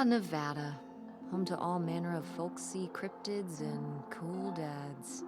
Nevada, home to all manner of folksy cryptids and cool dads.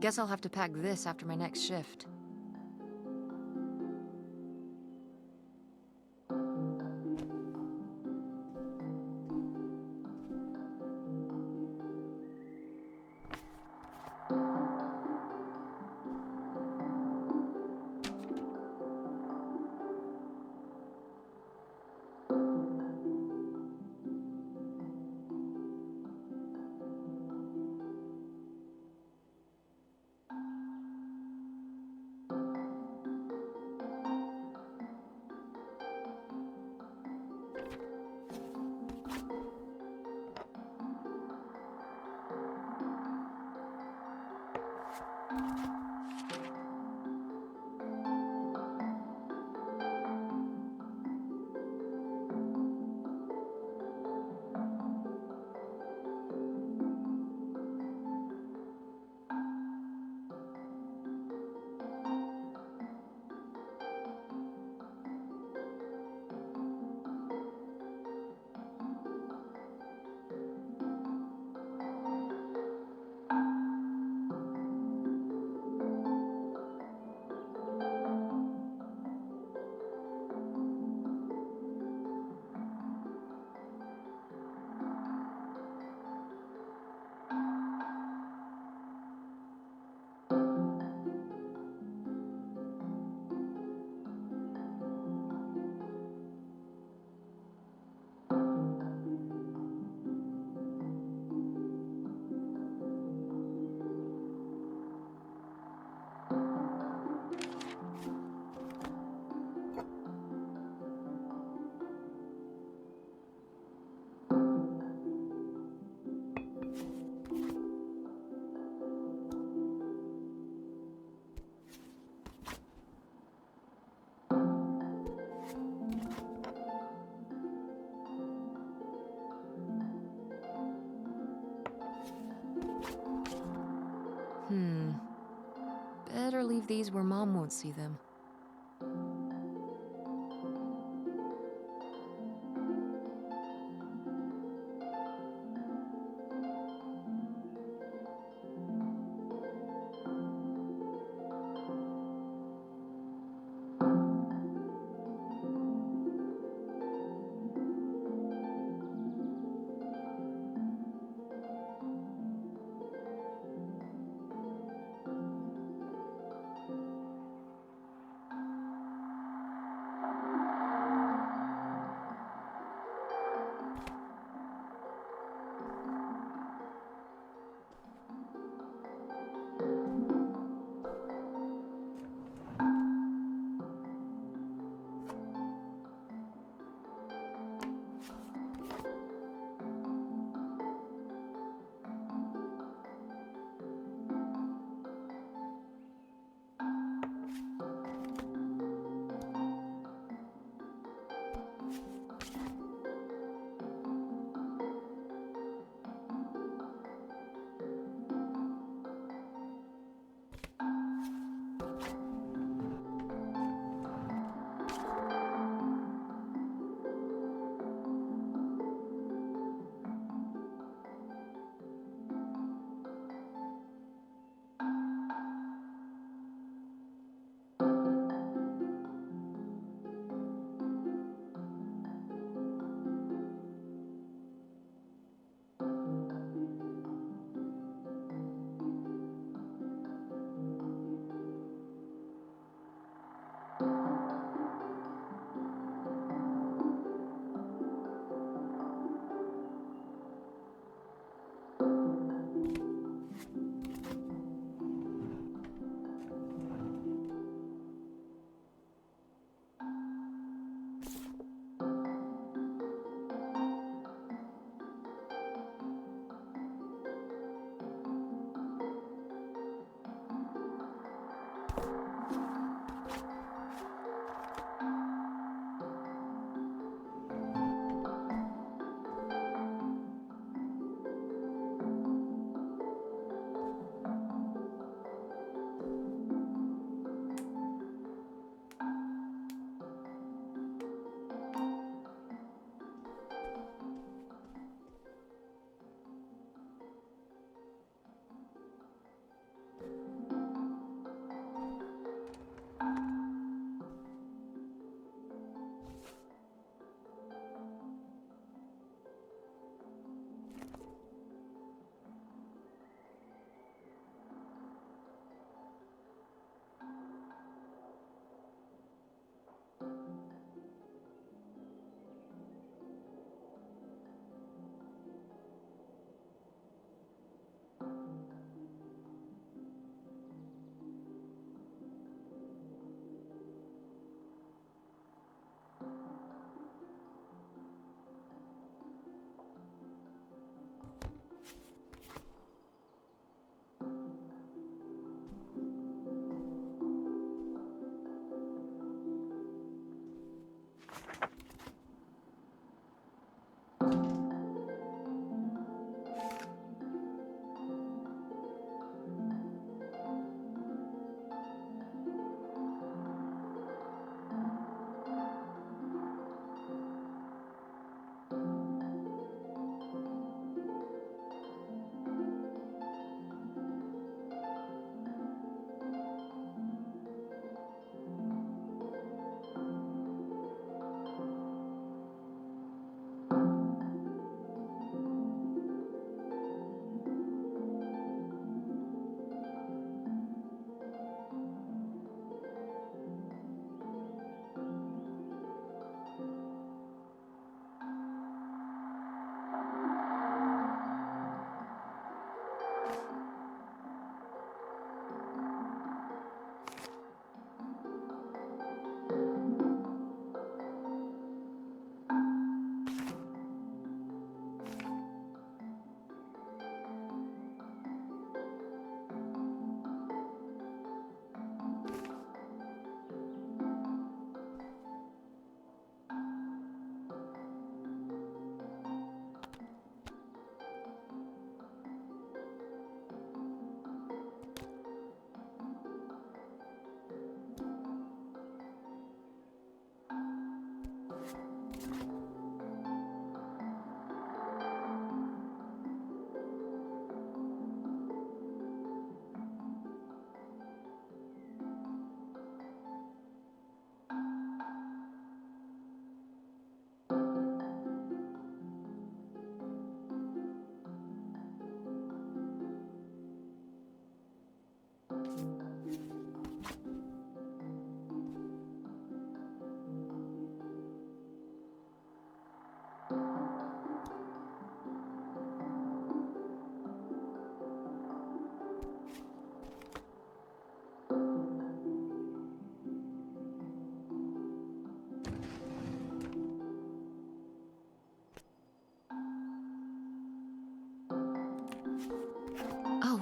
Guess I'll have to pack this after my next shift. Better leave these where Mom won't see them.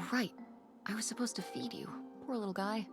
Oh, right. I was supposed to feed you. Poor little guy.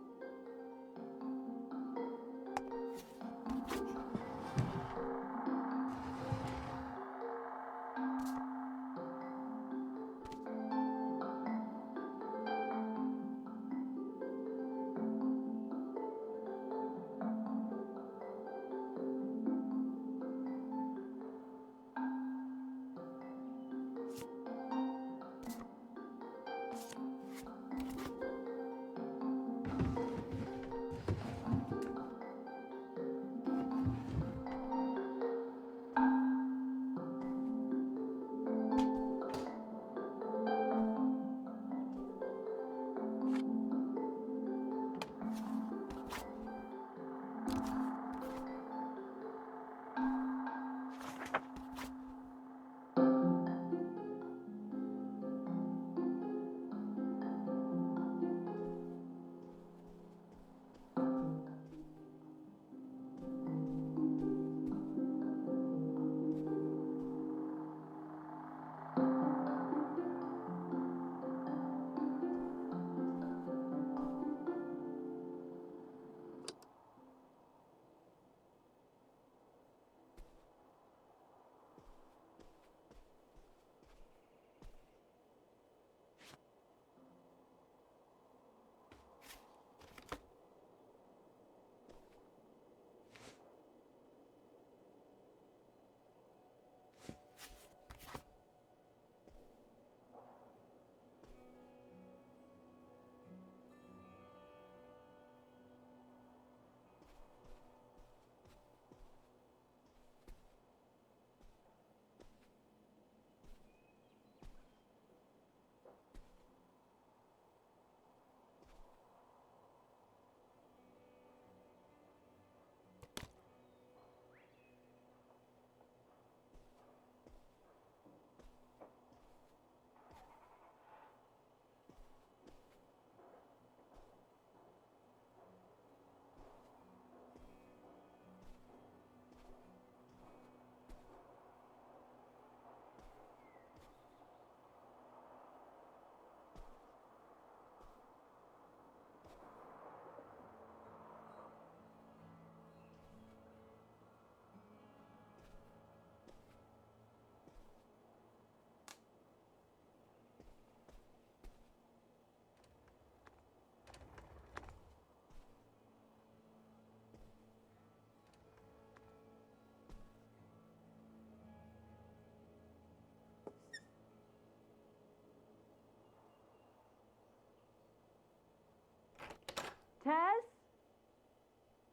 Tess,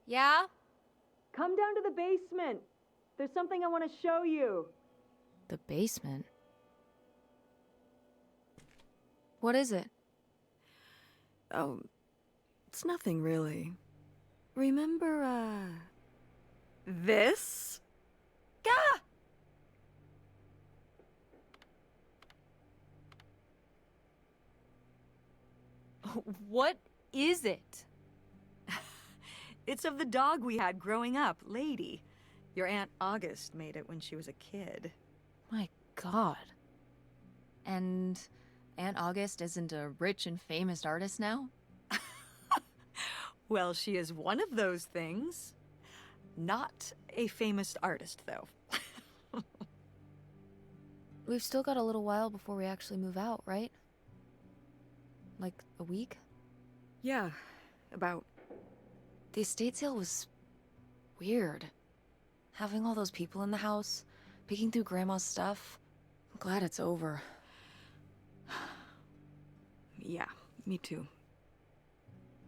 Yeah? come down to the basement. There's something I want to show you. The basement? What is it? Oh, it's nothing really. Remember, this? Gah! What is it? It's of the dog we had growing up, Lady. Your Aunt August made it when she was a kid. My God. And Aunt August isn't a rich and famous artist now? Well, she is one of those things. Not a famous artist, though. We've still got a little while before we actually move out, right? Like a week? Yeah, about. The estate sale was weird. Having all those people in the house, picking through Grandma's stuff. I'm glad it's over. Yeah, me too.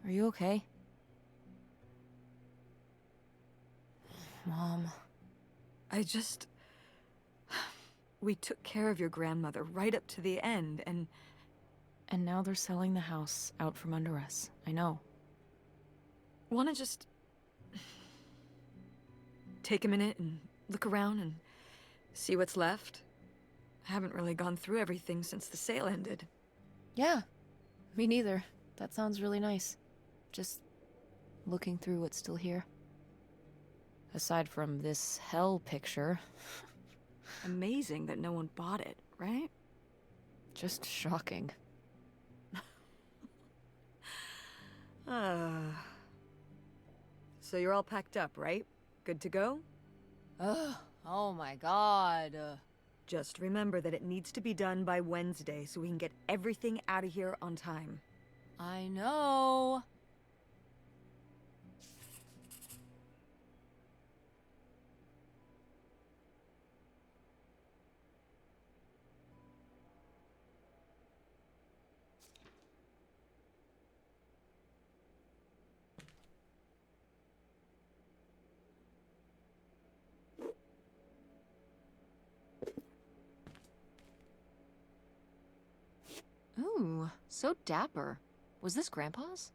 Are you okay? Mom. We took care of your grandmother right up to the end, and And now they're selling the house out from under us. I know. wanna just take a minute and look around and see what's left. I haven't really gone through everything since the sale ended. Yeah, me neither. That sounds really nice. Just looking through what's still here. Aside from this hell picture, Amazing that no one bought it, right? just shocking. So you're all packed up, right? Good to go? Ugh, oh my god. Just remember that it needs to be done by Wednesday so we can get everything out of here on time. I know. Ooh, so dapper. Was this Grandpa's?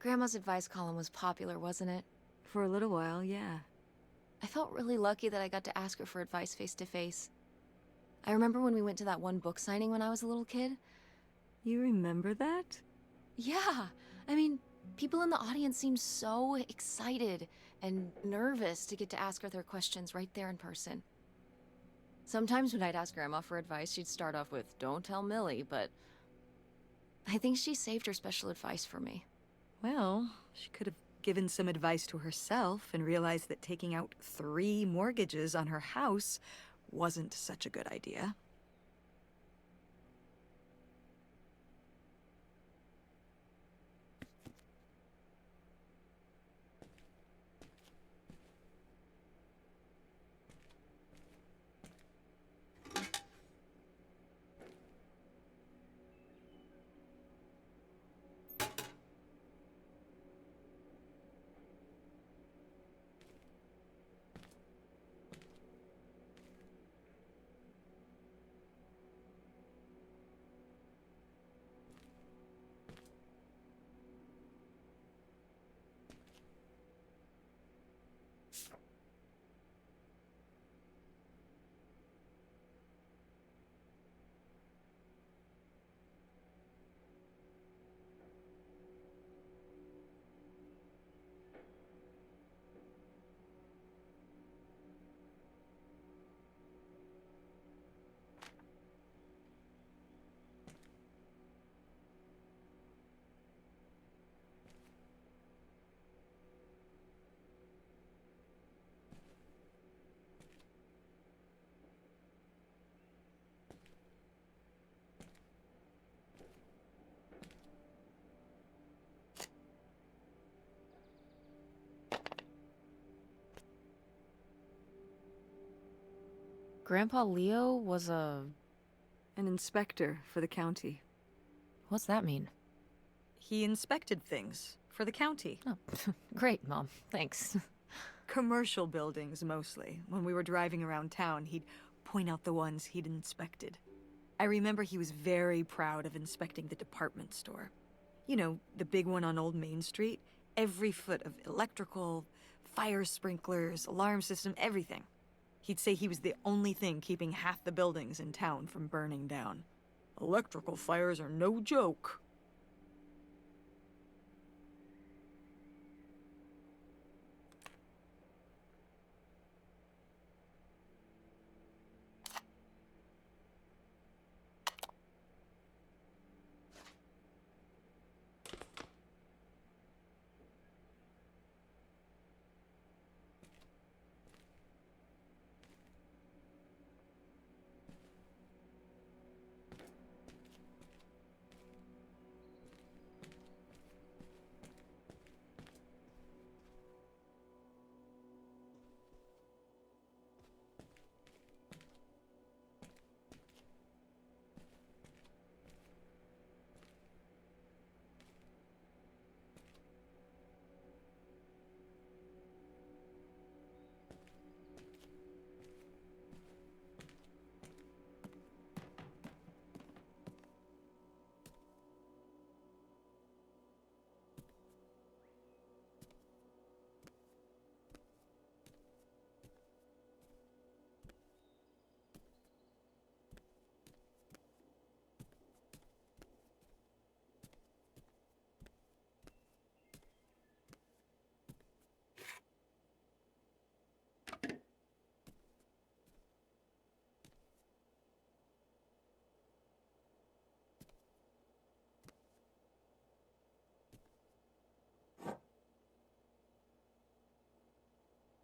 Grandma's advice column was popular, wasn't it? For a little while, yeah. I felt really lucky that I got to ask her for advice face to face. I remember when we went to that one book signing when I was a little kid. You remember that? Yeah, I mean, people in the audience seemed so excited and nervous to get to ask her their questions right there in person. Sometimes when I'd ask Grandma for advice, she'd start off with, "Don't tell Millie," but I think she saved her special advice for me. Well, she could have given some advice to herself and realized that taking out 3 mortgages on her house wasn't such a good idea. Grandpa Leo was a... An inspector for the county. What's that mean? He inspected things for the county. Oh, great, Mom. Thanks. Commercial buildings, mostly. When we were driving around town, he'd point out the ones he'd inspected. I remember he was very proud of inspecting the department store. You know, the big one on Old Main Street. Every foot of electrical, fire sprinklers, alarm system, everything. He'd say he was the only thing keeping half the buildings in town from burning down. Electrical fires are no joke.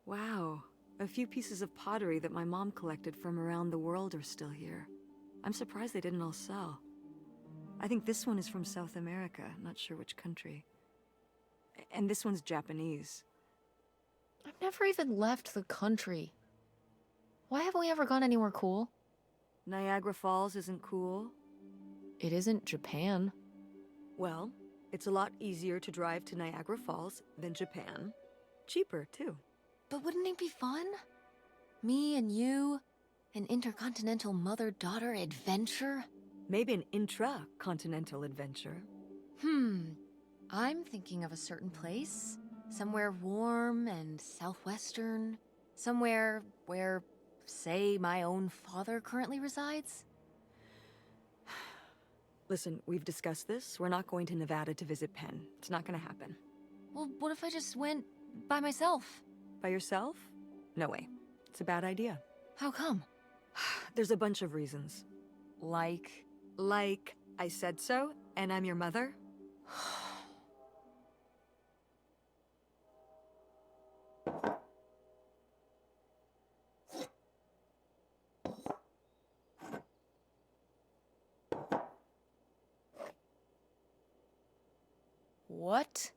Wow, a few pieces of pottery that my mom collected from around the world are still here. I'm surprised they didn't all sell. I think this one is from South America, not sure which country. And this one's Japanese. I've never even left the country. Why haven't we ever gone anywhere cool? Niagara Falls isn't cool. It isn't Japan. Well, it's a lot easier to drive to Niagara Falls than Japan. Cheaper, too. But wouldn't it be fun? Me and you, an intercontinental mother-daughter adventure? Maybe an intra-continental adventure. I'm thinking of a certain place. Somewhere warm and southwestern. Somewhere where, say, my own father currently resides. Listen, we've discussed this. We're not going to Nevada to visit Penn. It's not gonna happen. Well, what if I just went by myself? By yourself? No way. It's a bad idea. How come? There's a bunch of reasons. Like... Like, I said so, and I'm your mother? What?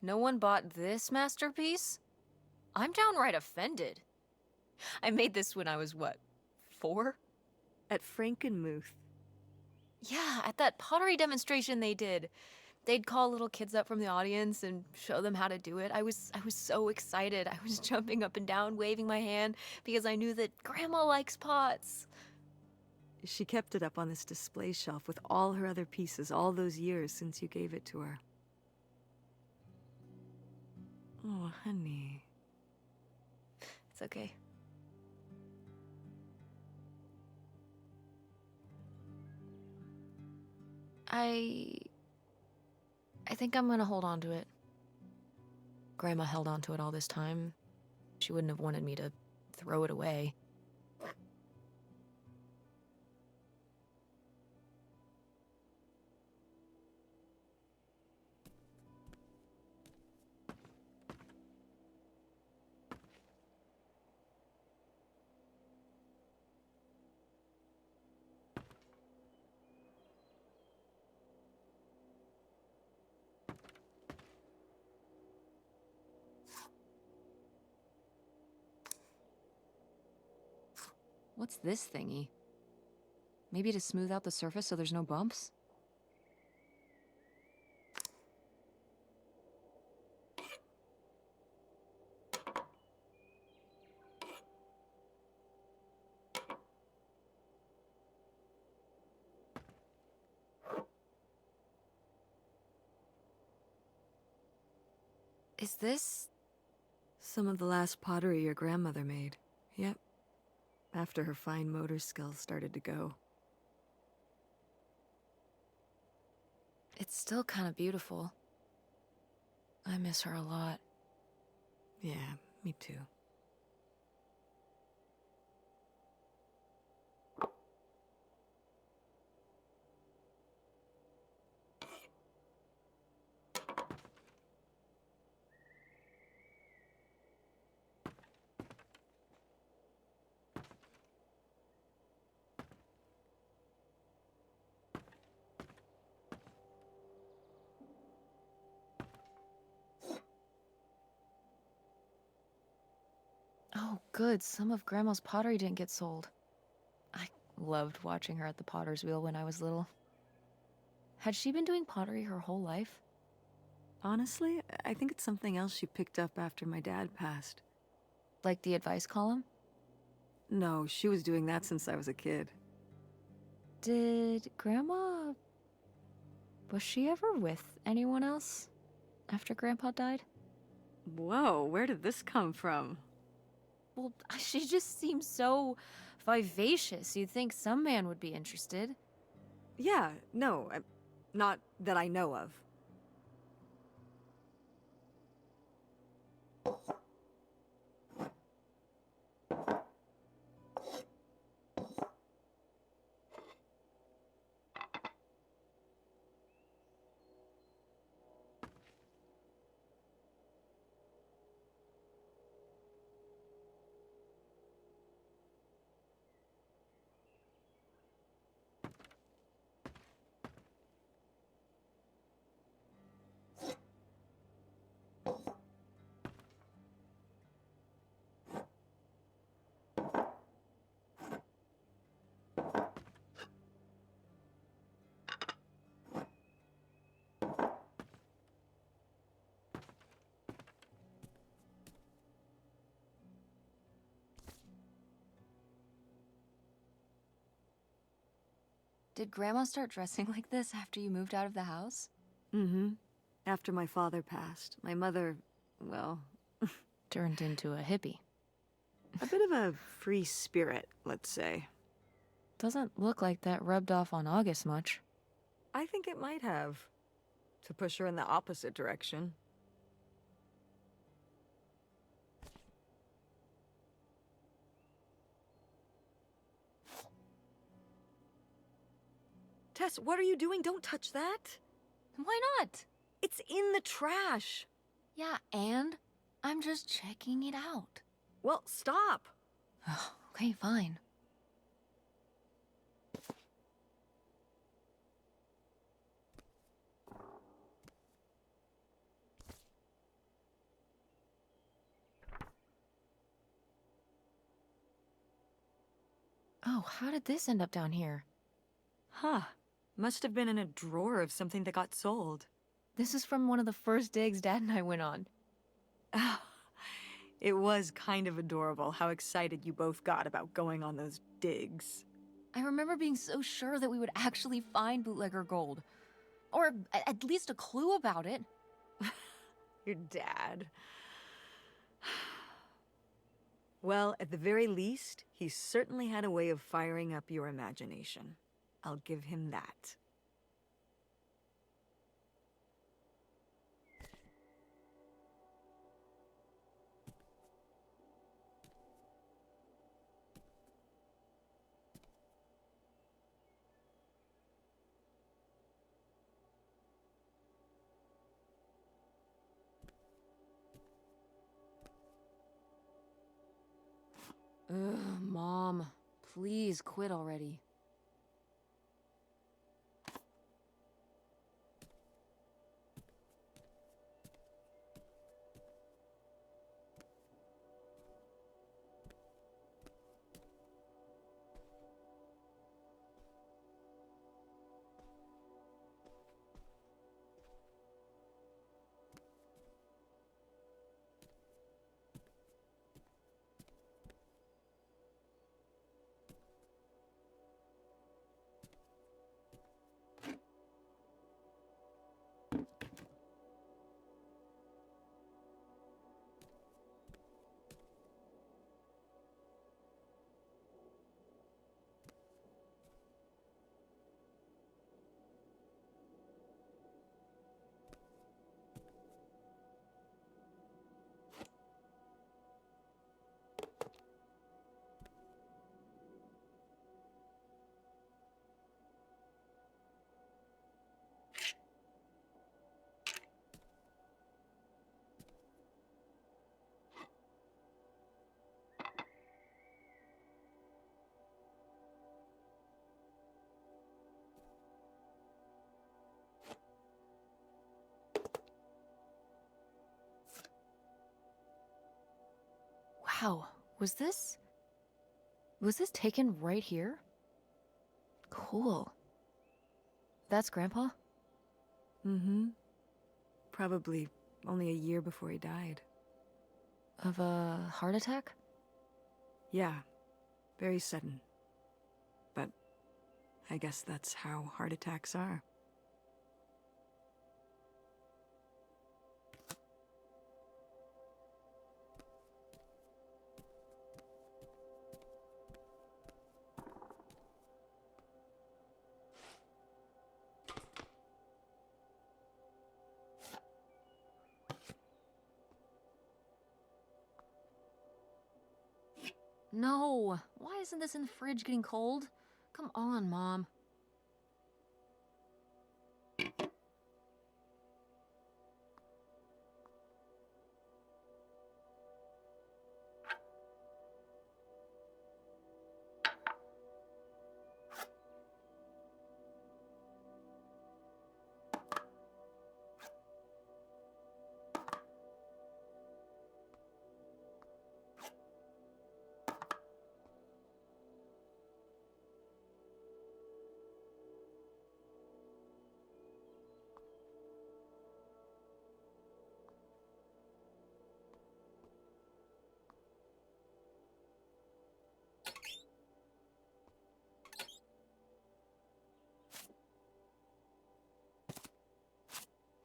No one bought this masterpiece? I'm downright offended. I made this when I was, what, 4? At Frankenmuth. Yeah, at that pottery demonstration they did. They'd call little kids up from the audience and show them how to do it. I was so excited. I was jumping up and down, waving my hand, because I knew that Grandma likes pots. She kept it up on this display shelf with all her other pieces all those years since you gave it to her. Oh, honey. It's okay. I think I'm gonna hold on to it. Grandma held on to it all this time. She wouldn't have wanted me to throw it away. What's this thingy? Maybe to smooth out the surface so there's no bumps? Is this... Some of the last pottery your grandmother made. Yep. after her fine motor skills started to go. It's still kind of beautiful. I miss her a lot. Yeah, me too. Oh, good. Some of Grandma's pottery didn't get sold. I loved watching her at the potter's wheel when I was little. Had she been doing pottery her whole life? Honestly, I think it's something else she picked up after my dad passed. Like the advice column? No, she was doing that since I was a kid. Did Grandma... Was she ever with anyone else after Grandpa died? Whoa, where did this come from? Well, she just seems so vivacious. You'd think some man would be interested. Yeah, no, not that I know of. Did Grandma start dressing like this after you moved out of the house? Mm-hmm. After my father passed, my mother, well, Turned into a hippie. a bit of a free spirit, let's say. Doesn't look like that rubbed off on August much. I think it might have. To push her in the opposite direction. Tess, what are you doing? Don't touch that. Why not? It's in the trash. Yeah, and I'm just checking it out. Well, stop. Okay, fine. Oh, how did this end up down here? Huh. Must have been in a drawer of something that got sold. This is from one of the first digs Dad and I went on. It was kind of adorable how excited you both got about going on those digs. I remember being so sure that we would actually find bootlegger gold. Or at least a clue about it. Your dad. Well, at the very least, he certainly had a way of firing up your imagination. I'll give him that. Ugh, Mom. Please quit already. Wow, was this taken right here? Cool. That's Grandpa? Mm-hmm. Probably only a year before he died. Of a heart attack? Yeah, very sudden. But I guess that's how heart attacks are. No! Why isn't this in the fridge getting cold? Come on, Mom.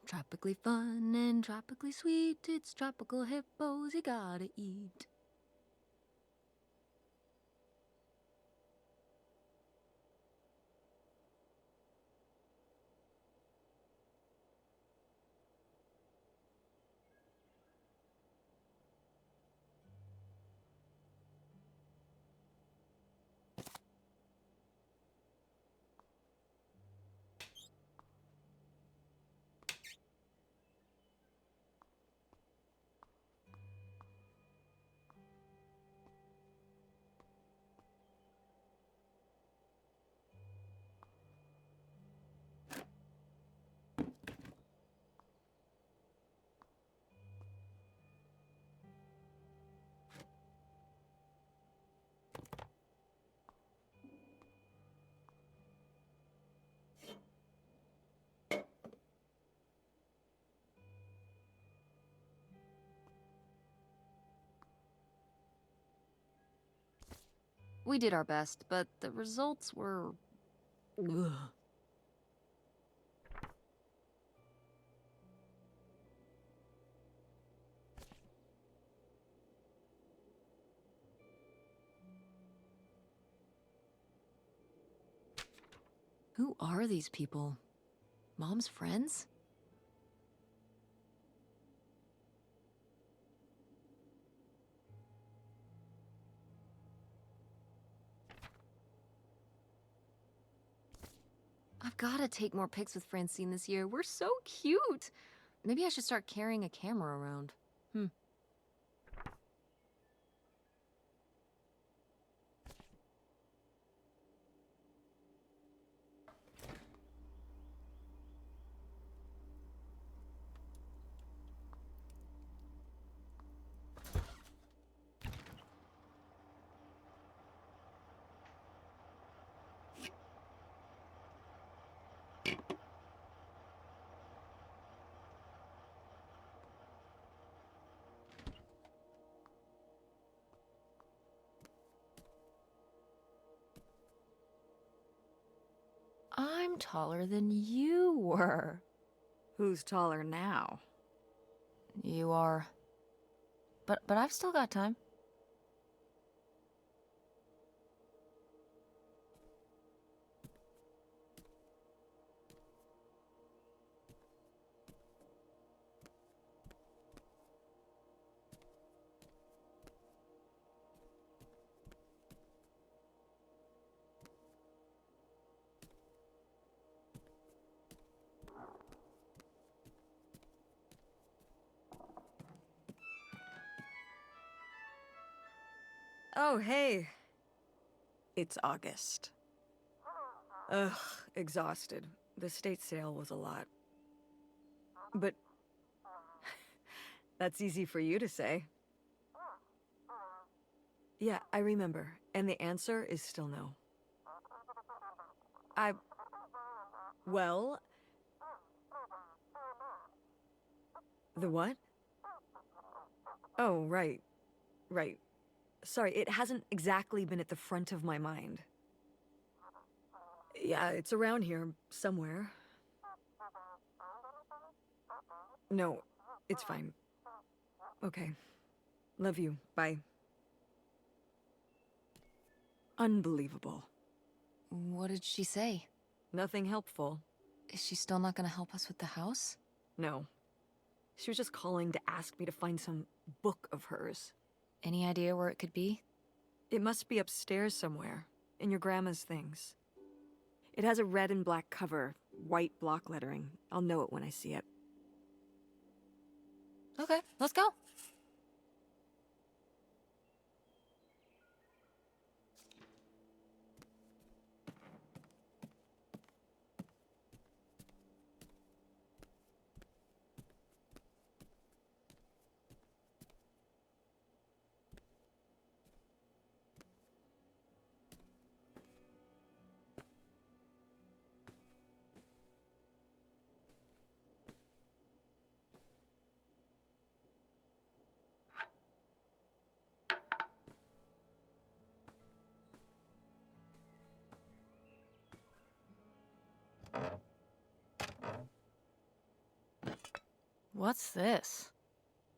Tropically fun and tropically sweet, it's tropical hippos you gotta eat. We did our best, but the results were... Ugh. Who are these people? Mom's friends? I've gotta take more pics with Francine this year. We're so cute! Maybe I should start carrying a camera around. I'm taller than you were. Who's taller now? You are. But I've still got time. Oh, hey. It's August. Ugh, exhausted. The state sale was a lot. But that's easy for you to say. Yeah, I remember. And the answer is still no. Well... The what? Oh, right. Right. Sorry, it hasn't exactly been at the front of my mind. Yeah, it's around here, somewhere. No, it's fine. Okay. Love you. Bye. Unbelievable. What did she say? Nothing helpful. Is she still not gonna help us with the house? No. She was just calling to ask me to find some book of hers. Any idea where it could be? It must be upstairs somewhere, in your grandma's things. It has a red and black cover, white block lettering. I'll know it when I see it. Okay, let's go. What's this?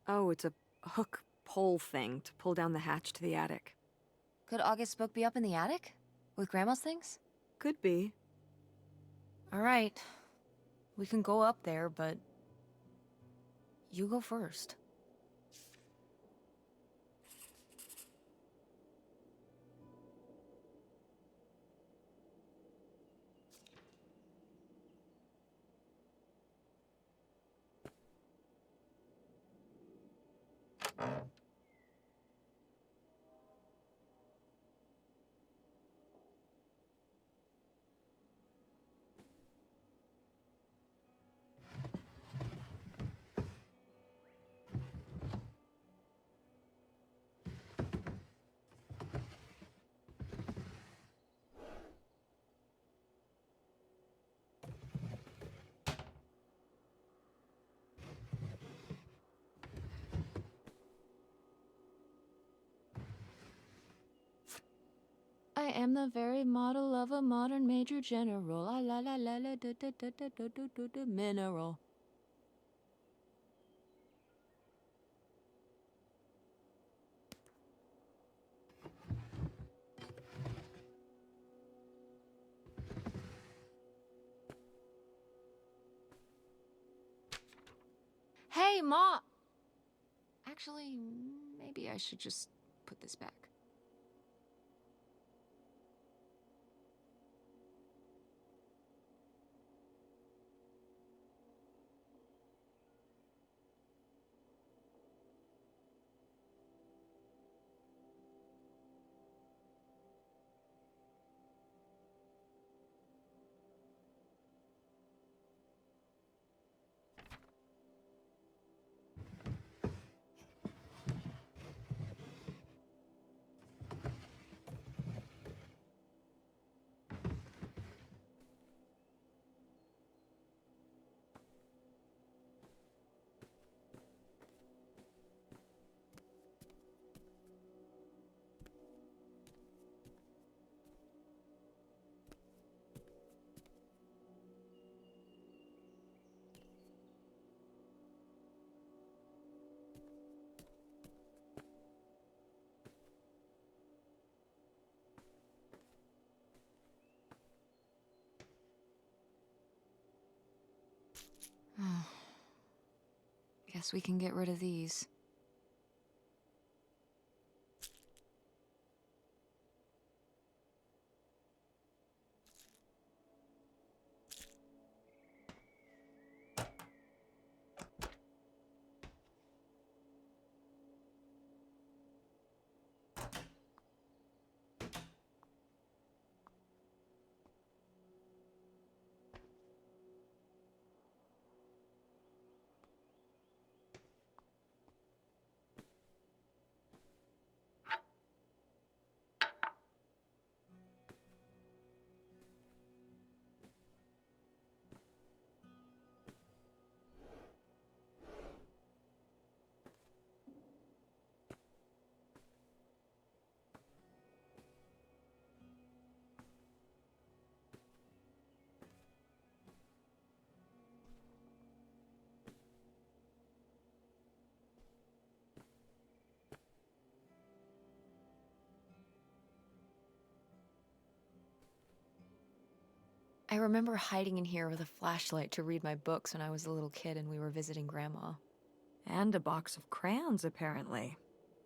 Oh, it's a hook pole thing to pull down the hatch to the attic. Could August's book be up in the attic? With Grandma's things? Could be. Alright. We can go up there, but... you go first. I am the very model of a modern major general. La la la la la da da da da da da da da mineral. Hey, Ma! Actually, maybe I should just put this back. Guess we can get rid of these. I remember hiding in here with a flashlight to read my books when I was a little kid and we were visiting Grandma. And a box of crayons, apparently.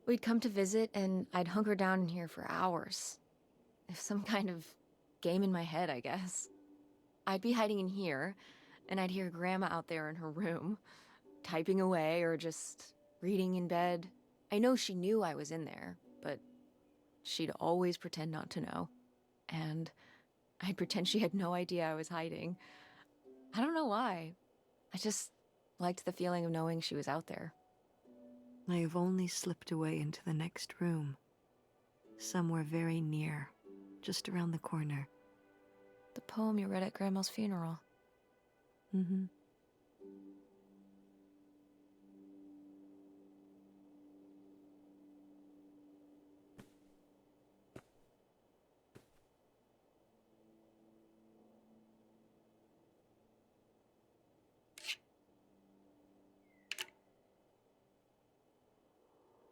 We'd come to visit, and I'd hunker down in here for hours. If some kind of game in my head, I guess. I'd be hiding in here, and I'd hear Grandma out there in her room, typing away or just reading in bed. I know she knew I was in there, but she'd always pretend not to know. And I'd pretend she had no idea I was hiding. I don't know why. I just liked the feeling of knowing she was out there. I have only slipped away into the next room. Somewhere very near, just around the corner. The poem you read at Grandma's funeral. Mm-hmm.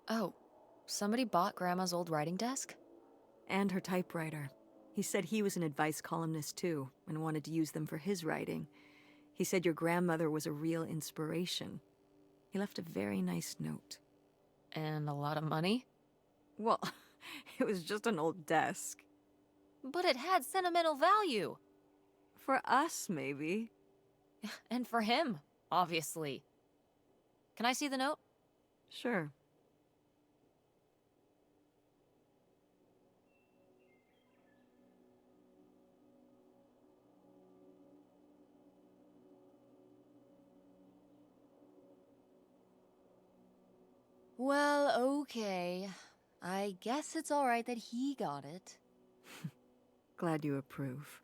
Oh, somebody bought Grandma's old writing desk? And her typewriter. He said he was an advice columnist too, and wanted to use them for his writing. He said your grandmother was a real inspiration. He left a very nice note. And a lot of money? Well, it was just an old desk. But it had sentimental value. For us, maybe. And for him, obviously. Can I see the note? Sure. Well, okay. I guess it's all right that he got it. Glad you approve.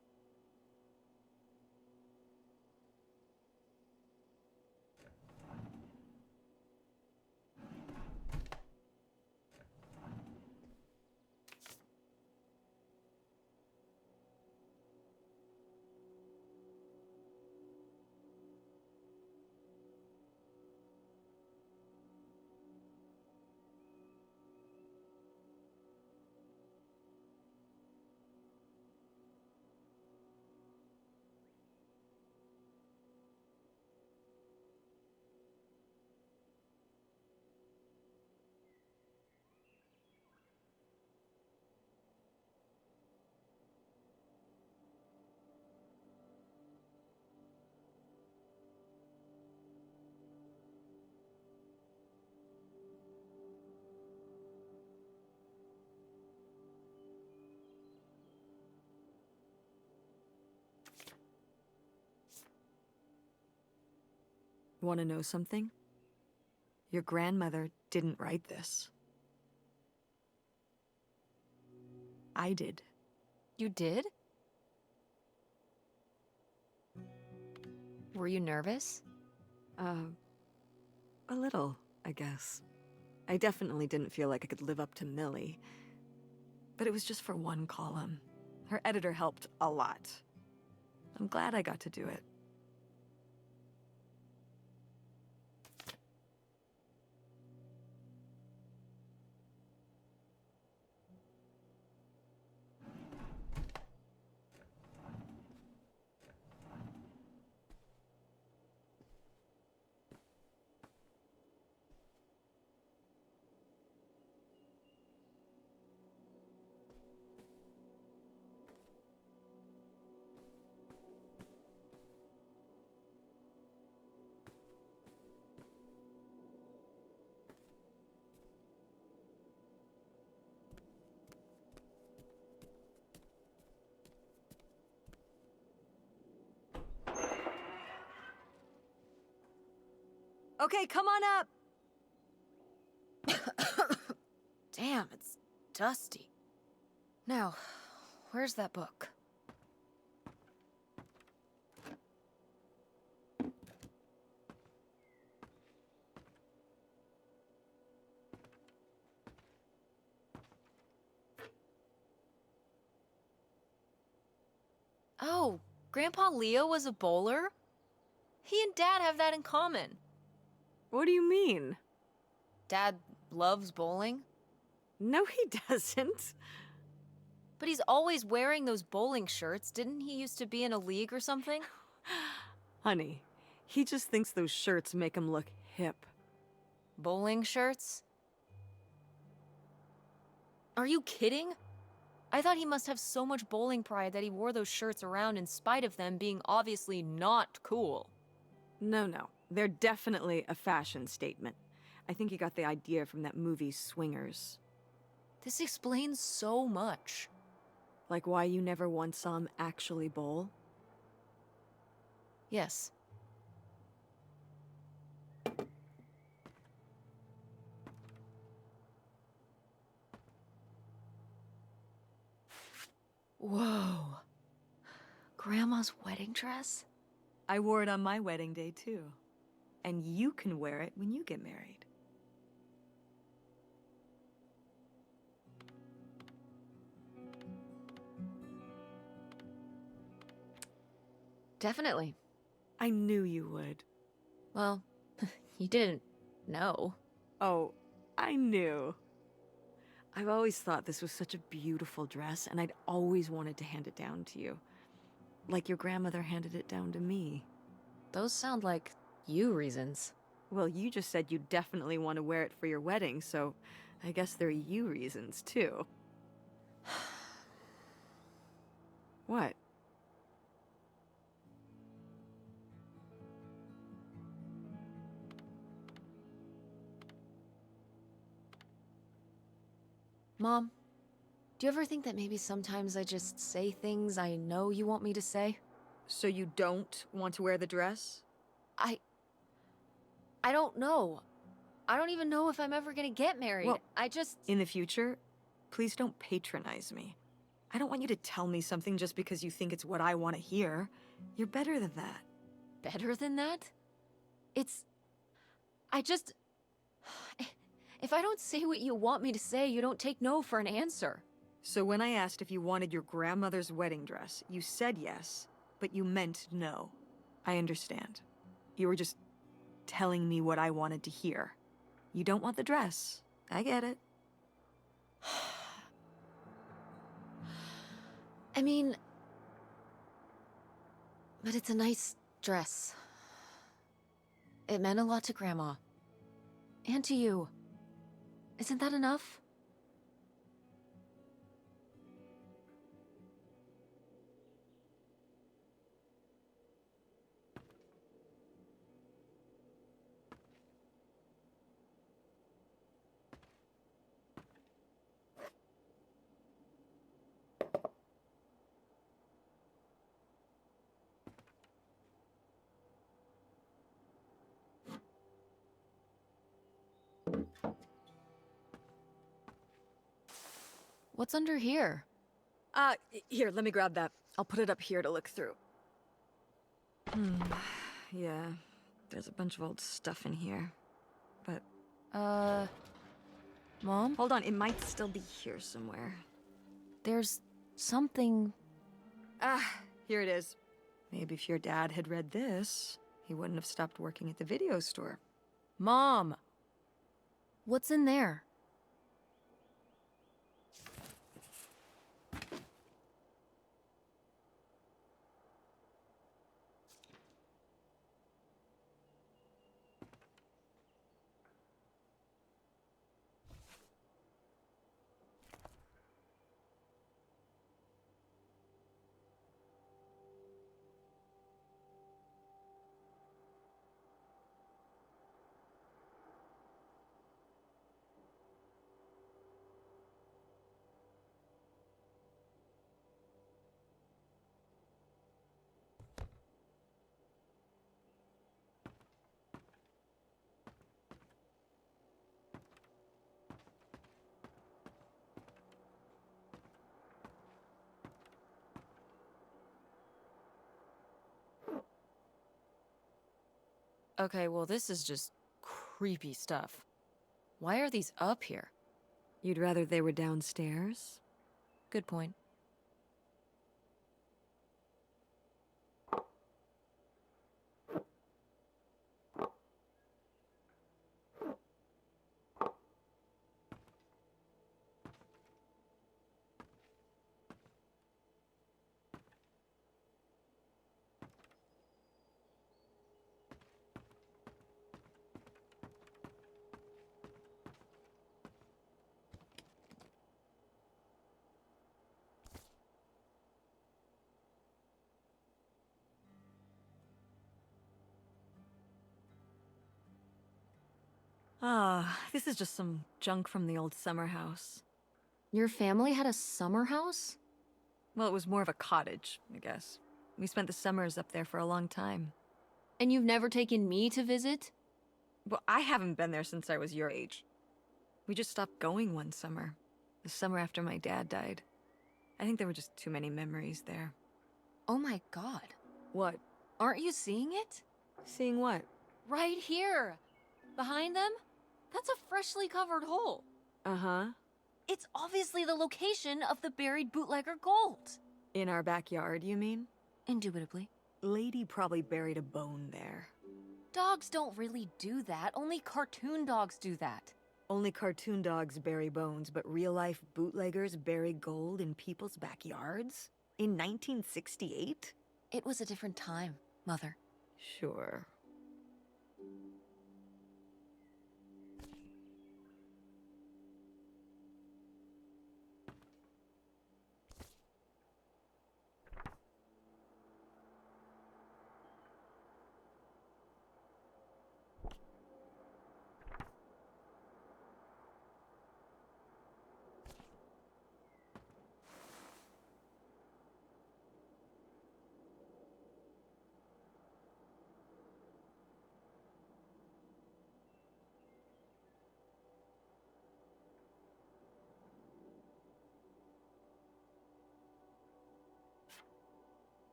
Want to know something? Your grandmother didn't write this. I did. You did? Were you nervous? A little, I guess. I definitely didn't feel like I could live up to Millie. But it was just for one column. Her editor helped a lot. I'm glad I got to do it. Okay, come on up! Damn, it's dusty. Now, where's that book? Oh, Grandpa Leo was a bowler? He and Dad have that in common. What do you mean? Dad loves bowling? No, he doesn't. But he's always wearing those bowling shirts. Didn't he used to be in a league or something? Honey, he just thinks those shirts make him look hip. Bowling shirts? Are you kidding? I thought he must have so much bowling pride that he wore those shirts around in spite of them being obviously not cool. No, no. They're definitely a fashion statement. I think he got the idea from that movie Swingers. This explains so much. Like why you never once saw him actually bowl? Yes. Whoa. Grandma's wedding dress? I wore it on my wedding day, too. And you can wear it when you get married. Definitely. I knew you would. Well, you didn't know. Oh, I knew. I've always thought this was such a beautiful dress, and I'd always wanted to hand it down to you. Like your grandmother handed it down to me. Those sound like you reasons. Well, you just said you definitely want to wear it for your wedding, so I guess there are you reasons, too. What? Mom, do you ever think that maybe sometimes I just say things I know you want me to say? So you don't want to wear the dress? I don't know. I don't even know if I'm ever gonna get married. Well, I just... In the future, please don't patronize me. I don't want you to tell me something just because you think it's what I want to hear. You're better than that. Better than that? It's... I just... If I don't say what you want me to say, you don't take no for an answer. So when I asked if you wanted your grandmother's wedding dress, you said yes, but you meant no. I understand. You were just telling me what I wanted to hear. You don't want the dress. I get it. I mean... But it's a nice dress. It meant a lot to Grandma. And to you. Isn't that enough? What's under here? Here, let me grab that. I'll put it up here to look through. Yeah, there's a bunch of old stuff in here. But... Mom? Hold on, it might still be here somewhere. There's something... Here it is. Maybe if your dad had read this, he wouldn't have stopped working at the video store. Mom! What's in there? Okay, well this is just creepy stuff. Why are these up here? You'd rather they were downstairs? Good point. Ah, this is just some junk from the old summer house. Your family had a summer house? Well, it was more of a cottage, I guess. We spent the summers up there for a long time. And you've never taken me to visit? Well, I haven't been there since I was your age. We just stopped going one summer. The summer after my dad died. I think there were just too many memories there. Oh my god. What? Aren't you seeing it? Seeing what? Right here! Behind them? That's a freshly covered hole. Uh-huh. It's obviously the location of the buried bootlegger gold. In our backyard, you mean? Indubitably. Lady probably buried a bone there. Dogs don't really do that. Only cartoon dogs do that. Only cartoon dogs bury bones, but real-life bootleggers bury gold in people's backyards? In 1968? It was a different time, Mother. Sure.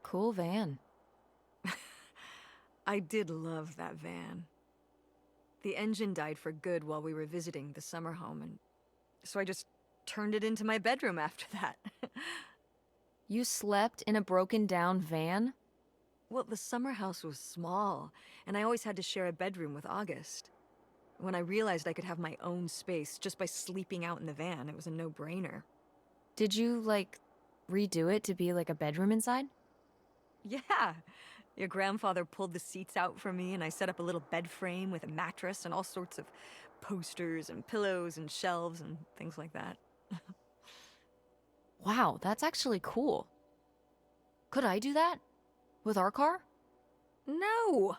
Cool van. I did love that van. The engine died for good while we were visiting the summer home, and so I just turned it into my bedroom after that. You slept in a broken down van? Well, the summer house was small, and I always had to share a bedroom with August. When I realized I could have my own space just by sleeping out in the van, it was a no-brainer. Did you, like, redo it to be like a bedroom inside? Yeah! Your grandfather pulled the seats out for me, and I set up a little bed frame with a mattress and all sorts of posters and pillows and shelves and things like that. Wow, that's actually cool. Could I do that? With our car? No!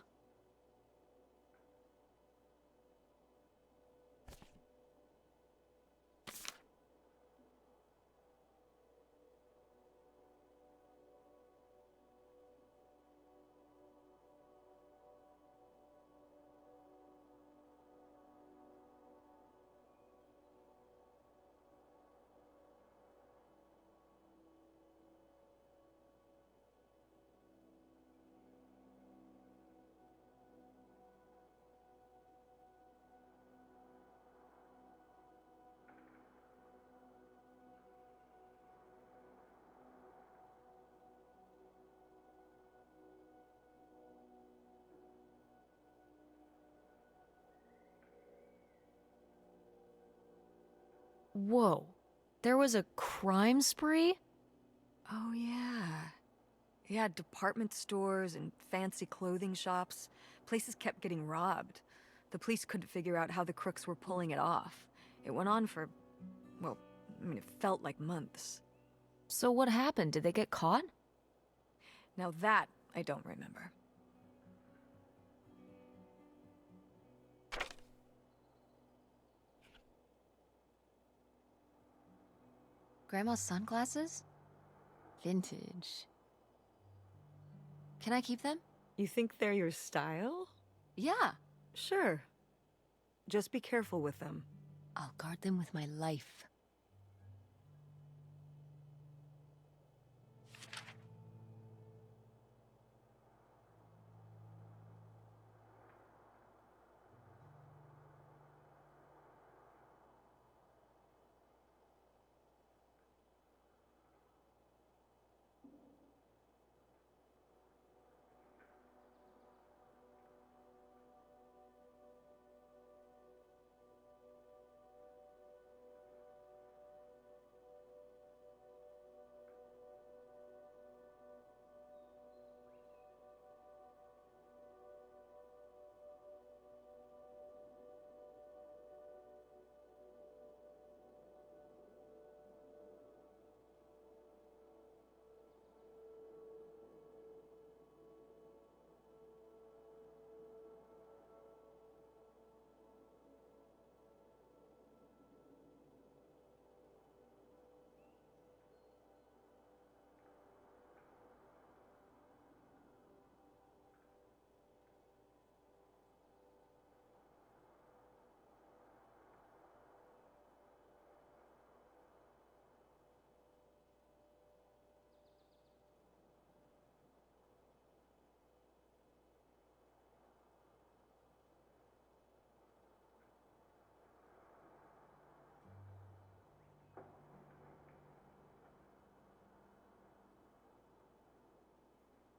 Whoa. There was a crime spree? Oh, yeah. Yeah, department stores and fancy clothing shops. Places kept getting robbed. The police couldn't figure out how the crooks were pulling it off. It went on for, well, I mean, it felt like months. So what happened? Did they get caught? Now that, I don't remember. Grandma's sunglasses? Vintage. Can I keep them? You think they're your style? Yeah. Sure. Just be careful with them. I'll guard them with my life.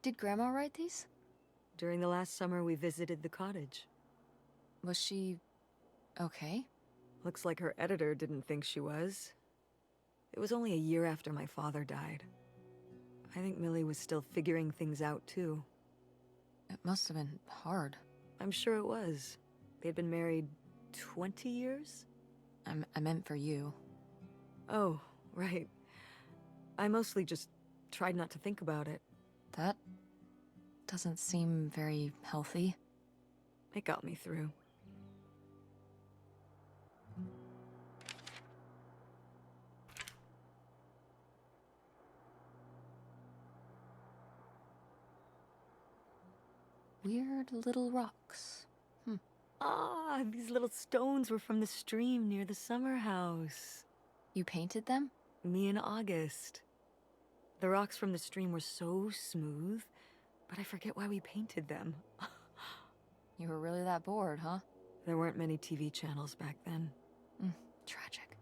Did Grandma write these? During the last summer, we visited the cottage. Was she okay? Looks like her editor didn't think she was. It was only a year after my father died. I think Millie was still figuring things out, too. It must have been hard. I'm sure it was. They'd been married 20 years? I meant for you. Oh, right. I mostly just tried not to think about it. That doesn't seem very healthy. It got me through. Weird little rocks. Ah, these little stones were from the stream near the summer house. You painted them? Me and August. The rocks from the stream were so smooth, but I forget why we painted them. You were really that bored, huh? There weren't many TV channels back then. Tragic.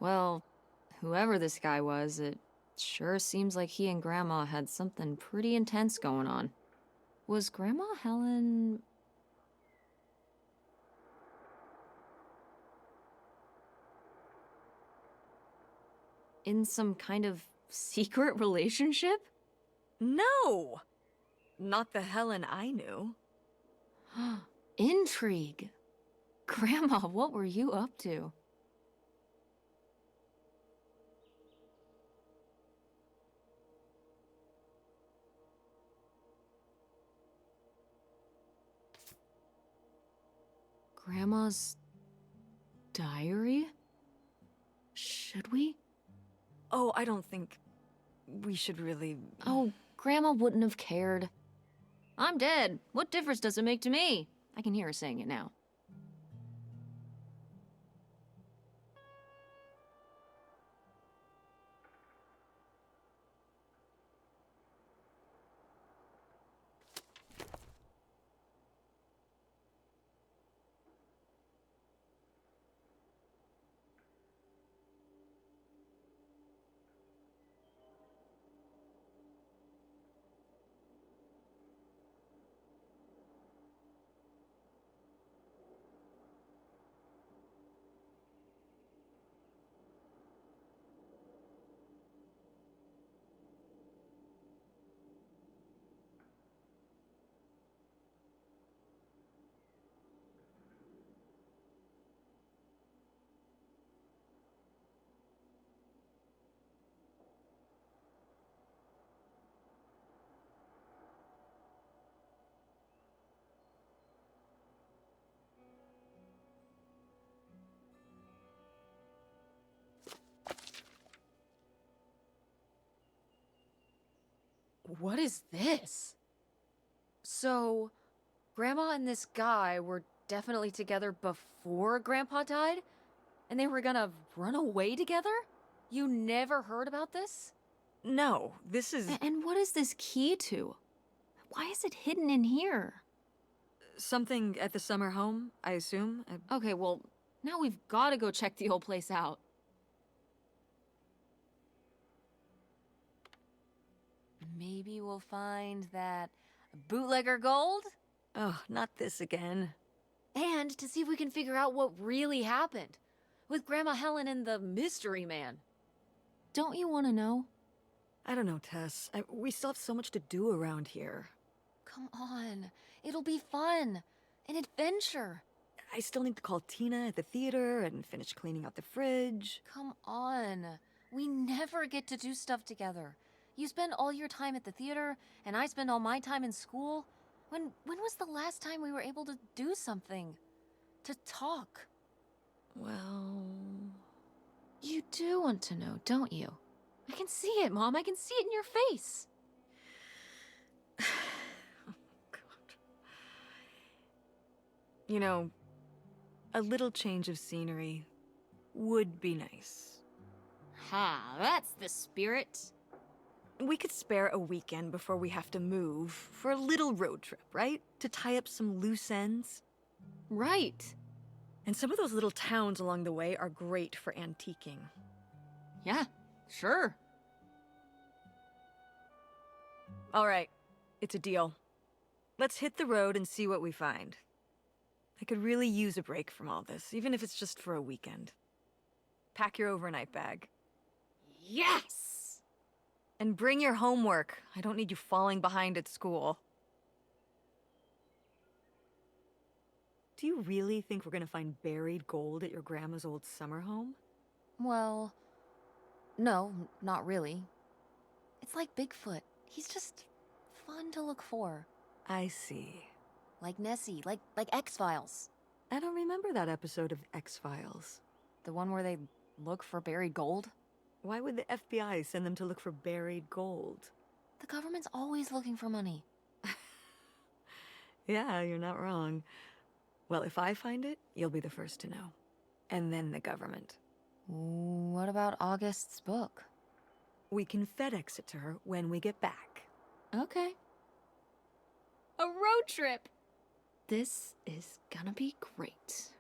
Well, whoever this guy was, it sure seems like he and Grandma had something pretty intense going on. Was Grandma Helen... in some kind of secret relationship? No! Not the Helen I knew. Intrigue. Grandma, what were you up to? Grandma's diary? Should we? Oh, I don't think we should really... Oh, Grandma wouldn't have cared. I'm dead. What difference does it make to me? I can hear her saying it now. What is this? So, Grandma and this guy were definitely together before Grandpa died? And they were gonna run away together? You never heard about this? No, this is... And what is this key to? Why is it hidden in here? something at the summer home, I assume? Okay, well, now we've gotta go check the old place out. Maybe we'll find that bootlegger gold? Oh, not this again. And to see if we can figure out what really happened with Grandma Helen and the mystery man. Don't you want to know? I don't know, Tess. We still have so much to do around here. Come on. It'll be fun. An adventure. I still need to call Tina at the theater and finish cleaning out the fridge. Come on. We never get to do stuff together. You spend all your time at the theater, and I spend all my time in school. When was the last time we were able to do something? To talk? Well... You do want to know, don't you? I can see it, Mom. I can see it in your face. God. You know, a little change of scenery would be nice. Ha, that's the spirit. We could spare a weekend before we have to move for a little road trip, right? To tie up some loose ends. Right. And some of those little towns along the way are great for antiquing. Yeah, sure. All right, it's a deal. Let's hit the road and see what we find. I could really use a break from all this, even if it's just for a weekend. Pack your overnight bag. Yes! And bring your homework. I don't need you falling behind at school. Do you really think we're gonna find buried gold at your grandma's old summer home? Well, no, not really. It's like Bigfoot. He's just fun to look for. I see. Like Nessie, like X-Files. I don't remember that episode of X-Files. The one where they look for buried gold? Why would the FBI send them to look for buried gold? The government's always looking for money. Yeah, you're not wrong. Well, if I find it, you'll be the first to know. And then the government. What about August's book? We can FedEx it to her when we get back. Okay. A road trip! This is gonna be great.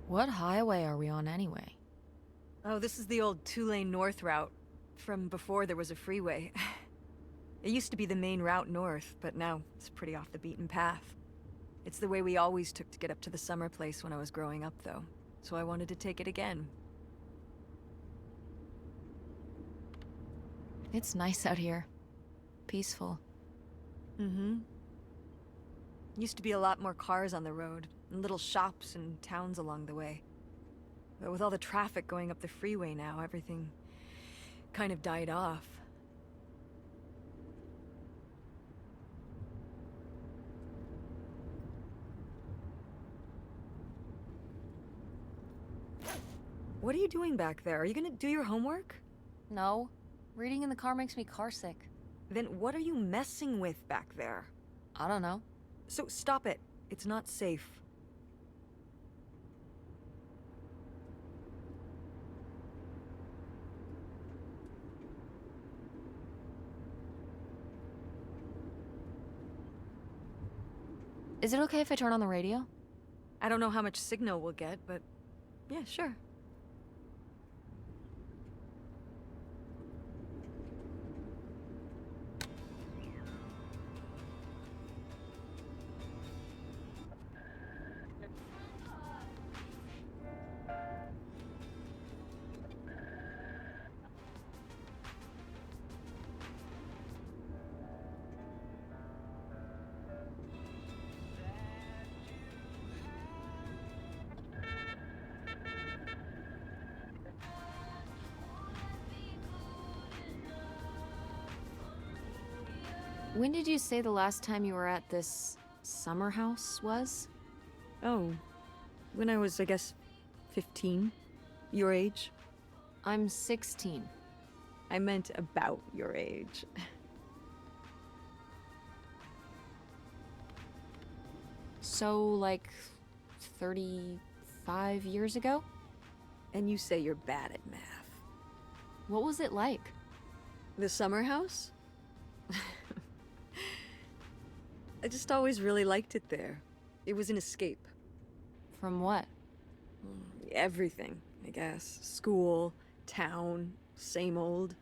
What highway are we on anyway? Oh, this is the old two-lane north route, from before there was a freeway. It used to be the main route north, but now it's pretty off the beaten path. It's the way we always took to get up to the summer place when I was growing up, though. So I wanted to take it again. It's nice out here. Peaceful. Mm-hmm. Used to be a lot more cars on the road, and little shops and towns along the way. But with all the traffic going up the freeway now, everything kind of died off. What are you doing back there? Are you gonna do your homework? No. Reading in the car makes me carsick. Then what are you messing with back there? I don't know. So stop it. It's not safe. Is it okay if I turn on the radio? I don't know how much signal we'll get, but yeah, sure. When did you say the last time you were at this summer house was? Oh, when I was, I guess, 15. Your age? I'm 16. I meant about your age. So, like, 35 years ago? And you say you're bad at math. What was it like? The summer house? I just always really liked it there. It was an escape. From what? Everything, I guess. School, town, same old.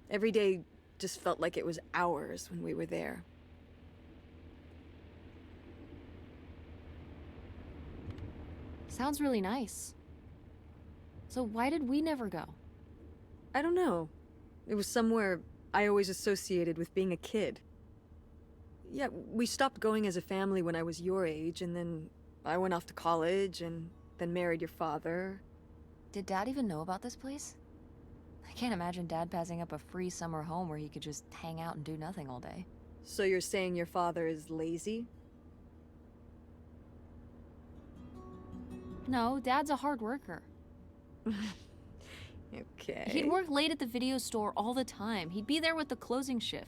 Every day just felt like it was hours when we were there. Sounds really nice. So why did we never go? I don't know. It was somewhere I always associated with being a kid. Yeah, we stopped going as a family when I was your age, and then I went off to college, and then married your father. Did Dad even know about this place? I can't imagine Dad passing up a free summer home where he could just hang out and do nothing all day. So you're saying your father is lazy? No, Dad's a hard worker. Okay. He'd work late at the video store all the time. He'd be there with the closing shift.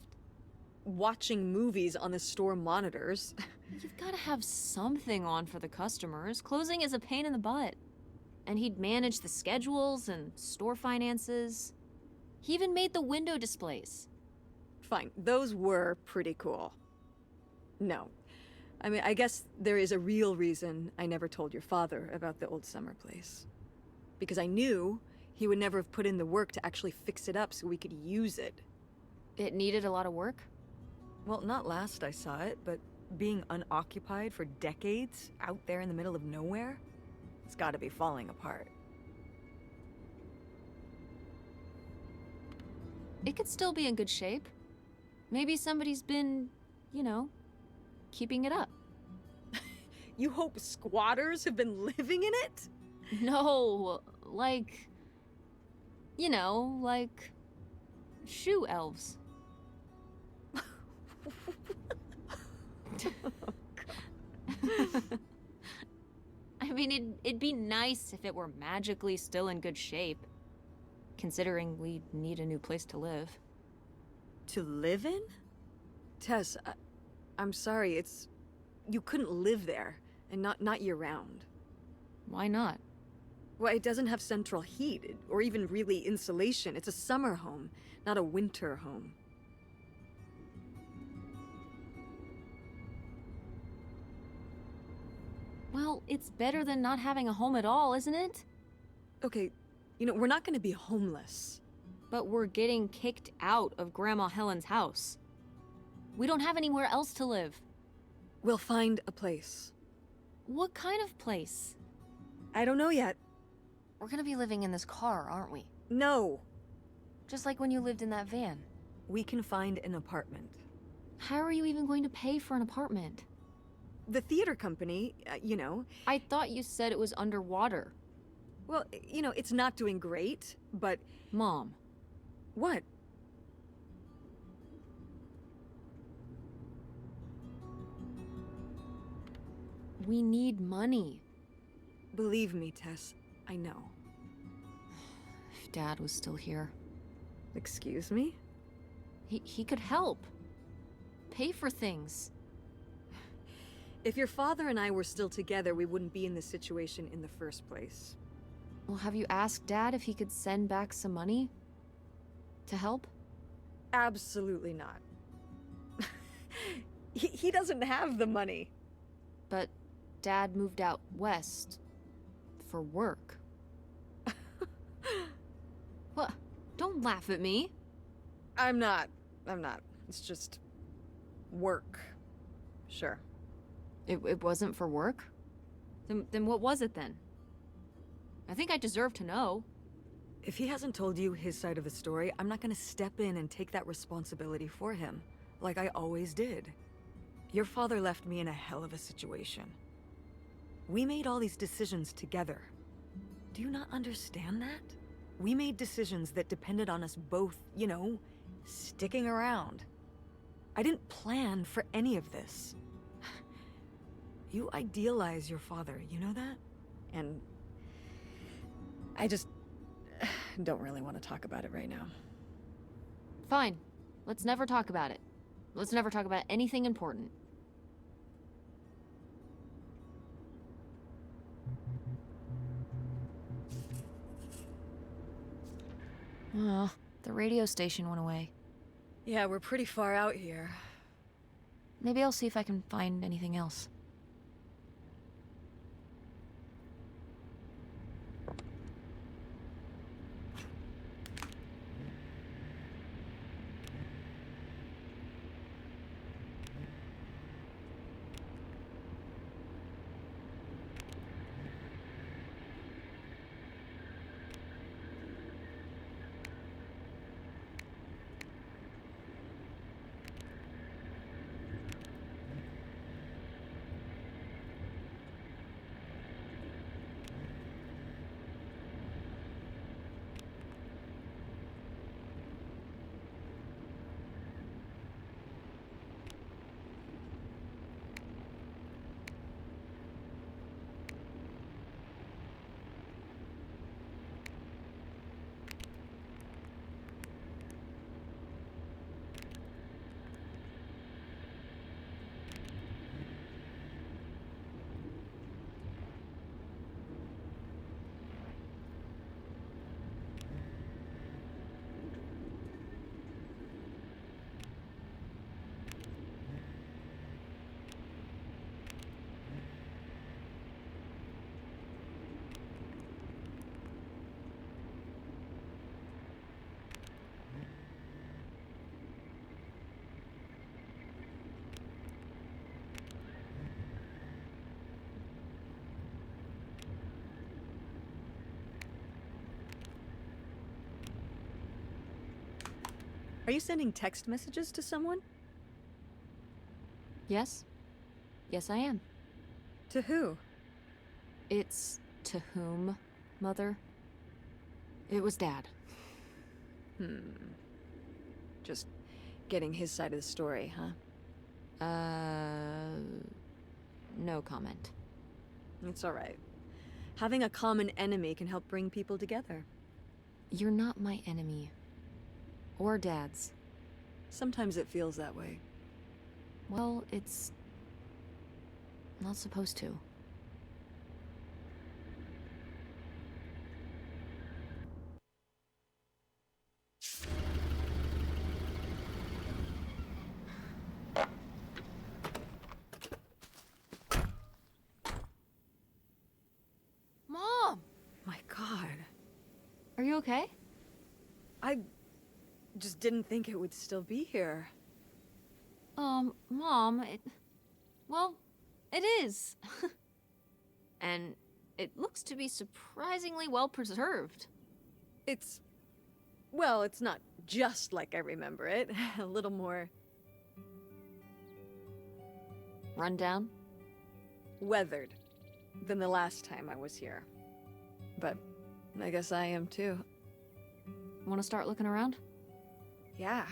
Watching movies on the store monitors. You've got to have something on for the customers. Closing is a pain in the butt. And he'd manage the schedules and store finances. He even made the window displays. Fine, those were pretty cool. No. I mean, I guess there is a real reason I never told your father about the old summer place. Because I knew he would never have put in the work to actually fix it up so we could use it. It needed a lot of work? Well, not last I saw it, but being unoccupied for decades out there in the middle of nowhere, it's gotta be falling apart. It could still be in good shape. Maybe somebody's been, you know, keeping it up. You hope squatters have been living in it? No, like, you know, like shoe elves. I mean, it'd be nice if it were magically still in good shape, considering we need a new place to live. To live in? Tess, I'm sorry, you couldn't live there, and not year-round. Why not? Well, it doesn't have central heat, or even really insulation. It's a summer home, not a winter home. Well, it's better than not having a home at all, isn't it? Okay, we're not gonna be homeless. But we're getting kicked out of Grandma Helen's house. We don't have anywhere else to live. We'll find a place. What kind of place? I don't know yet. We're gonna be living in this car, aren't we? No. Just like when you lived in that van. We can find an apartment. How are you even going to pay for an apartment? The theater company, I thought you said it was underwater. well, it's not doing great, but... Mom. What? We need money. Believe me, Tess, I know. If Dad was still here, Excuse me? he could help. Pay for things. If your father and I were still together, we wouldn't be in this situation in the first place. Well, have you asked Dad if he could send back some money? To help? Absolutely not. He doesn't have the money. But Dad moved out west for work. What? Don't laugh at me. I'm not. It's just... work. Sure. It wasn't for work? Then what was it then? I think I deserve to know. If he hasn't told you his side of the story, I'm not gonna step in and take that responsibility for him, like I always did. Your father left me in a hell of a situation. We made all these decisions together. Do you not understand that? We made decisions that depended on us both, sticking around. I didn't plan for any of this. You idealize your father, you know that? And I just don't really want to talk about it right now. Fine. Let's never talk about it. Let's never talk about anything important. Oh, the radio station went away. Yeah, we're pretty far out here. Maybe I'll see if I can find anything else. Are you sending text messages to someone? Yes? Yes, I am. To who? It's to whom, Mother? It was Dad. Just getting his side of the story, huh? No comment. It's alright. Having a common enemy can help bring people together. You're not my enemy. Or Dad's. Sometimes it feels that way. Well, it's not supposed to. Mom! My God. Are you okay? I just didn't think it would still be here. Mom, well, it is. And it looks to be surprisingly well preserved. Well, it's not just like I remember it. A little more Rundown? weathered than the last time I was here. But I guess I am too. Want to start looking around? Yeah.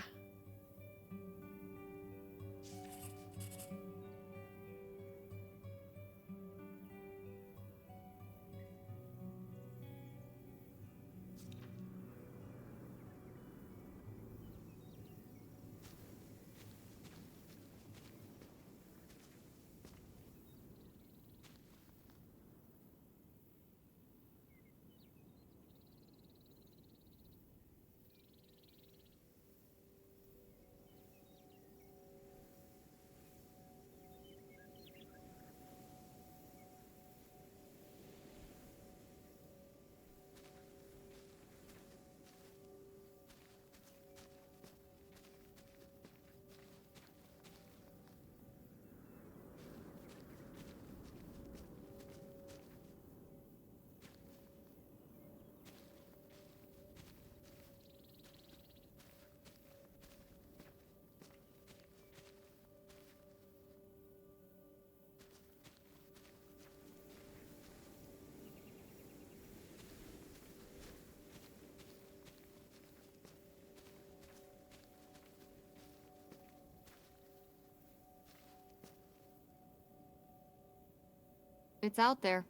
It's out there.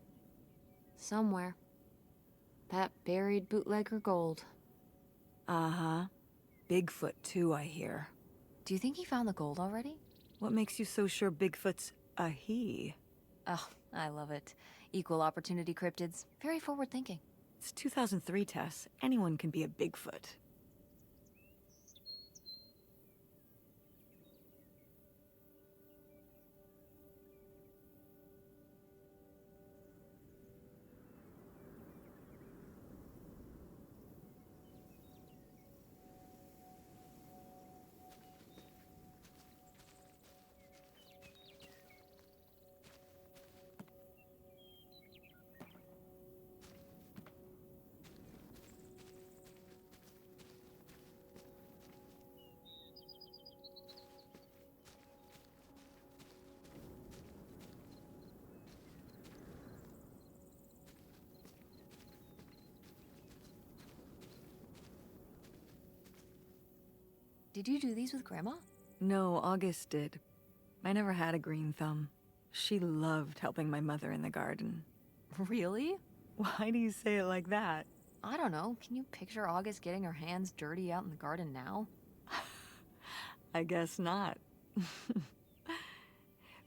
Somewhere. That buried bootlegger gold. Uh-huh. Bigfoot, too, I hear. Do you think he found the gold already? What makes you so sure Bigfoot's a he? Oh, I love it. Equal opportunity cryptids. Very forward thinking. It's 2003, Tess. Anyone can be a Bigfoot. Did you do these with Grandma? No, August did. I never had a green thumb. She loved helping my mother in the garden. Really? Why do you say it like that? I don't know. Can you picture August getting her hands dirty out in the garden now? I guess not.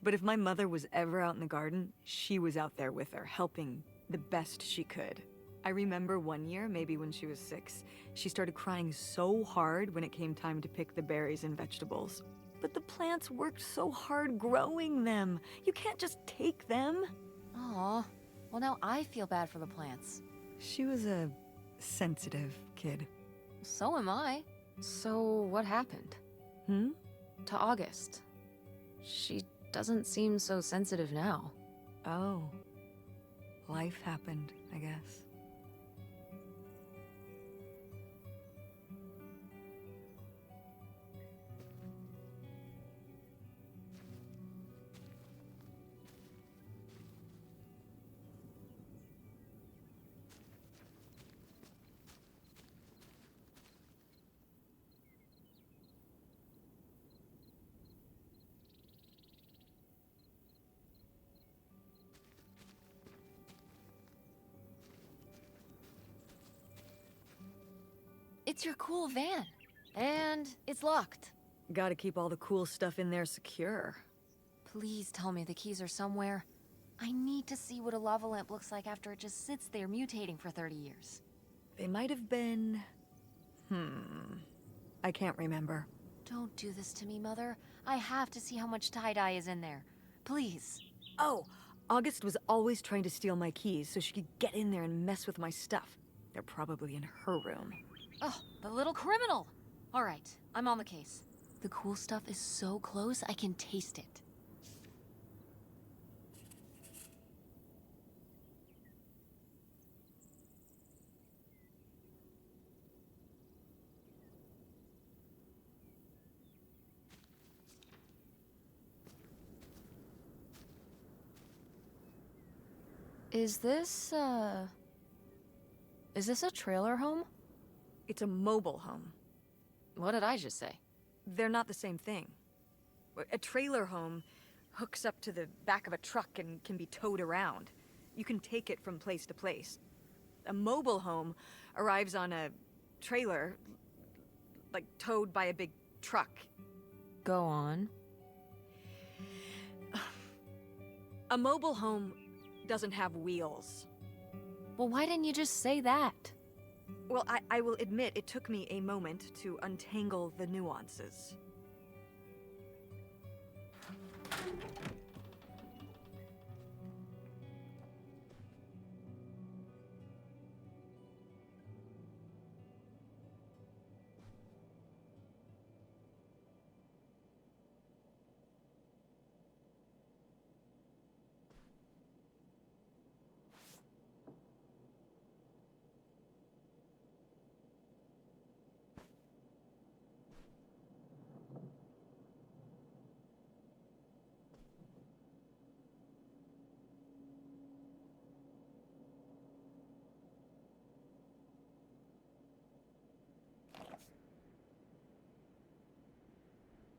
But if my mother was ever out in the garden, she was out there with her, helping the best she could. I remember one year, maybe when she was 6, she started crying so hard when it came time to pick the berries and vegetables. But the plants worked so hard growing them. You can't just take them. Aw. Well, now I feel bad for the plants. She was a sensitive kid. So am I. So what happened? Hmm? To August. She doesn't seem so sensitive now. Oh. Life happened, I guess. It's your cool van. And it's locked. Gotta keep all the cool stuff in there secure. Please tell me the keys are somewhere. I need to see what a lava lamp looks like after it just sits there mutating for 30 years. They might have been... I can't remember. Don't do this to me, Mother. I have to see how much tie-dye is in there. Please. Oh, August was always trying to steal my keys so she could get in there and mess with my stuff. They're probably in her room. Oh, the little criminal! All right, I'm on the case. The cool stuff is so close, I can taste it. Is this a trailer home? It's a mobile home. What did I just say? They're not the same thing. A trailer home hooks up to the back of a truck and can be towed around. You can take it from place to place. A mobile home arrives on a trailer, like towed by a big truck. Go on. A mobile home doesn't have wheels. Well, why didn't you just say that? Well, I will admit it took me a moment to untangle the nuances.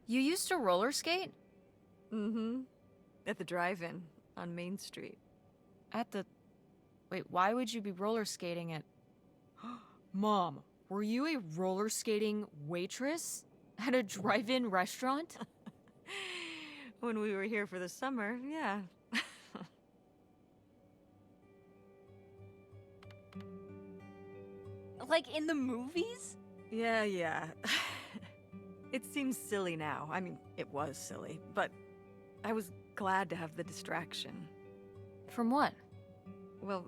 You used to roller skate? Mm-hmm. At the drive-in on Main Street. At the... Wait, why would you be roller skating at... Mom, were you a roller skating waitress? At a drive-in restaurant? When we were here for the summer, yeah. Like in the movies? Yeah. It seems silly now. I mean, it was silly, but I was glad to have the distraction. From what? Well,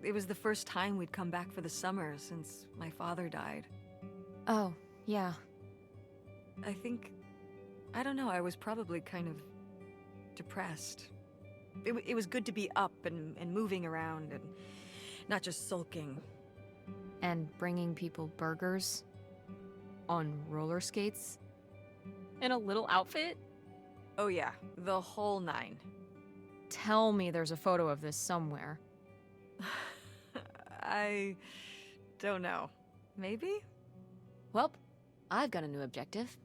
it was the first time we'd come back for the summer since my father died. Oh, yeah. I don't know, I was probably kind of depressed. It was good to be up and moving around and not just sulking. And bringing people burgers? On roller skates? In a little outfit? Oh yeah, the whole nine. Tell me there's a photo of this somewhere. I don't know. Maybe? Welp, I've got a new objective.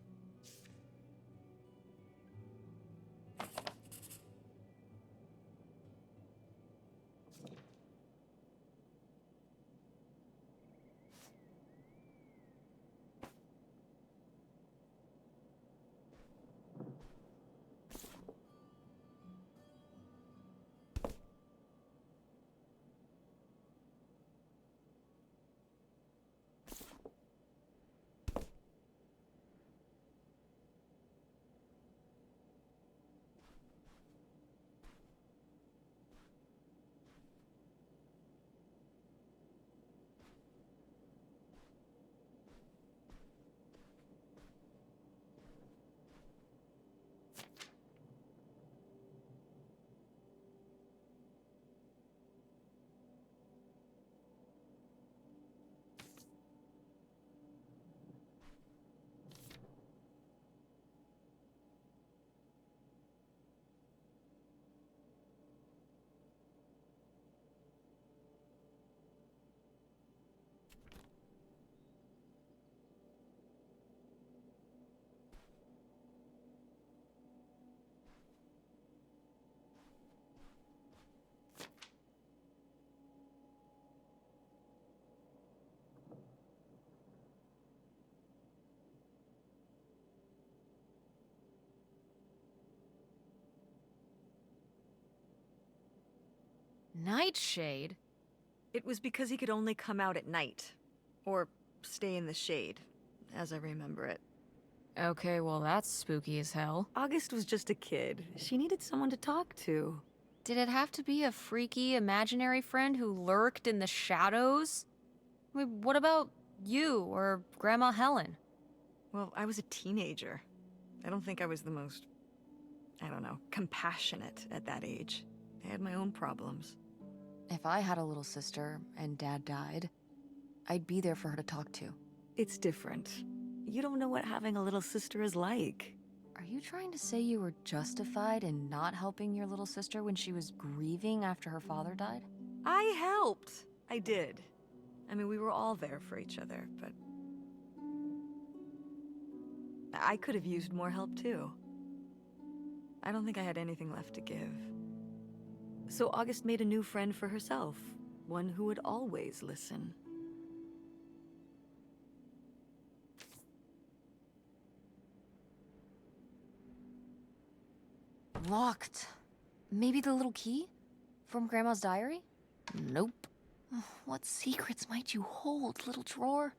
Nightshade? It was because he could only come out at night. Or stay in the shade, as I remember it. Okay, well that's spooky as hell. August was just a kid. She needed someone to talk to. Did it have to be a freaky, imaginary friend who lurked in the shadows? I mean, what about you or Grandma Helen? Well, I was a teenager. I don't think I was the most, I don't know, compassionate at that age. I had my own problems. If I had a little sister and Dad died, I'd be there for her to talk to. It's different. You don't know what having a little sister is like. Are you trying to say you were justified in not helping your little sister when she was grieving after her father died? I helped. I did. I mean, we were all there for each other, but I could have used more help too. I don't think I had anything left to give. So August made a new friend for herself, one who would always listen. Locked. Maybe the little key? From Grandma's diary? Nope. What secrets might you hold, little drawer?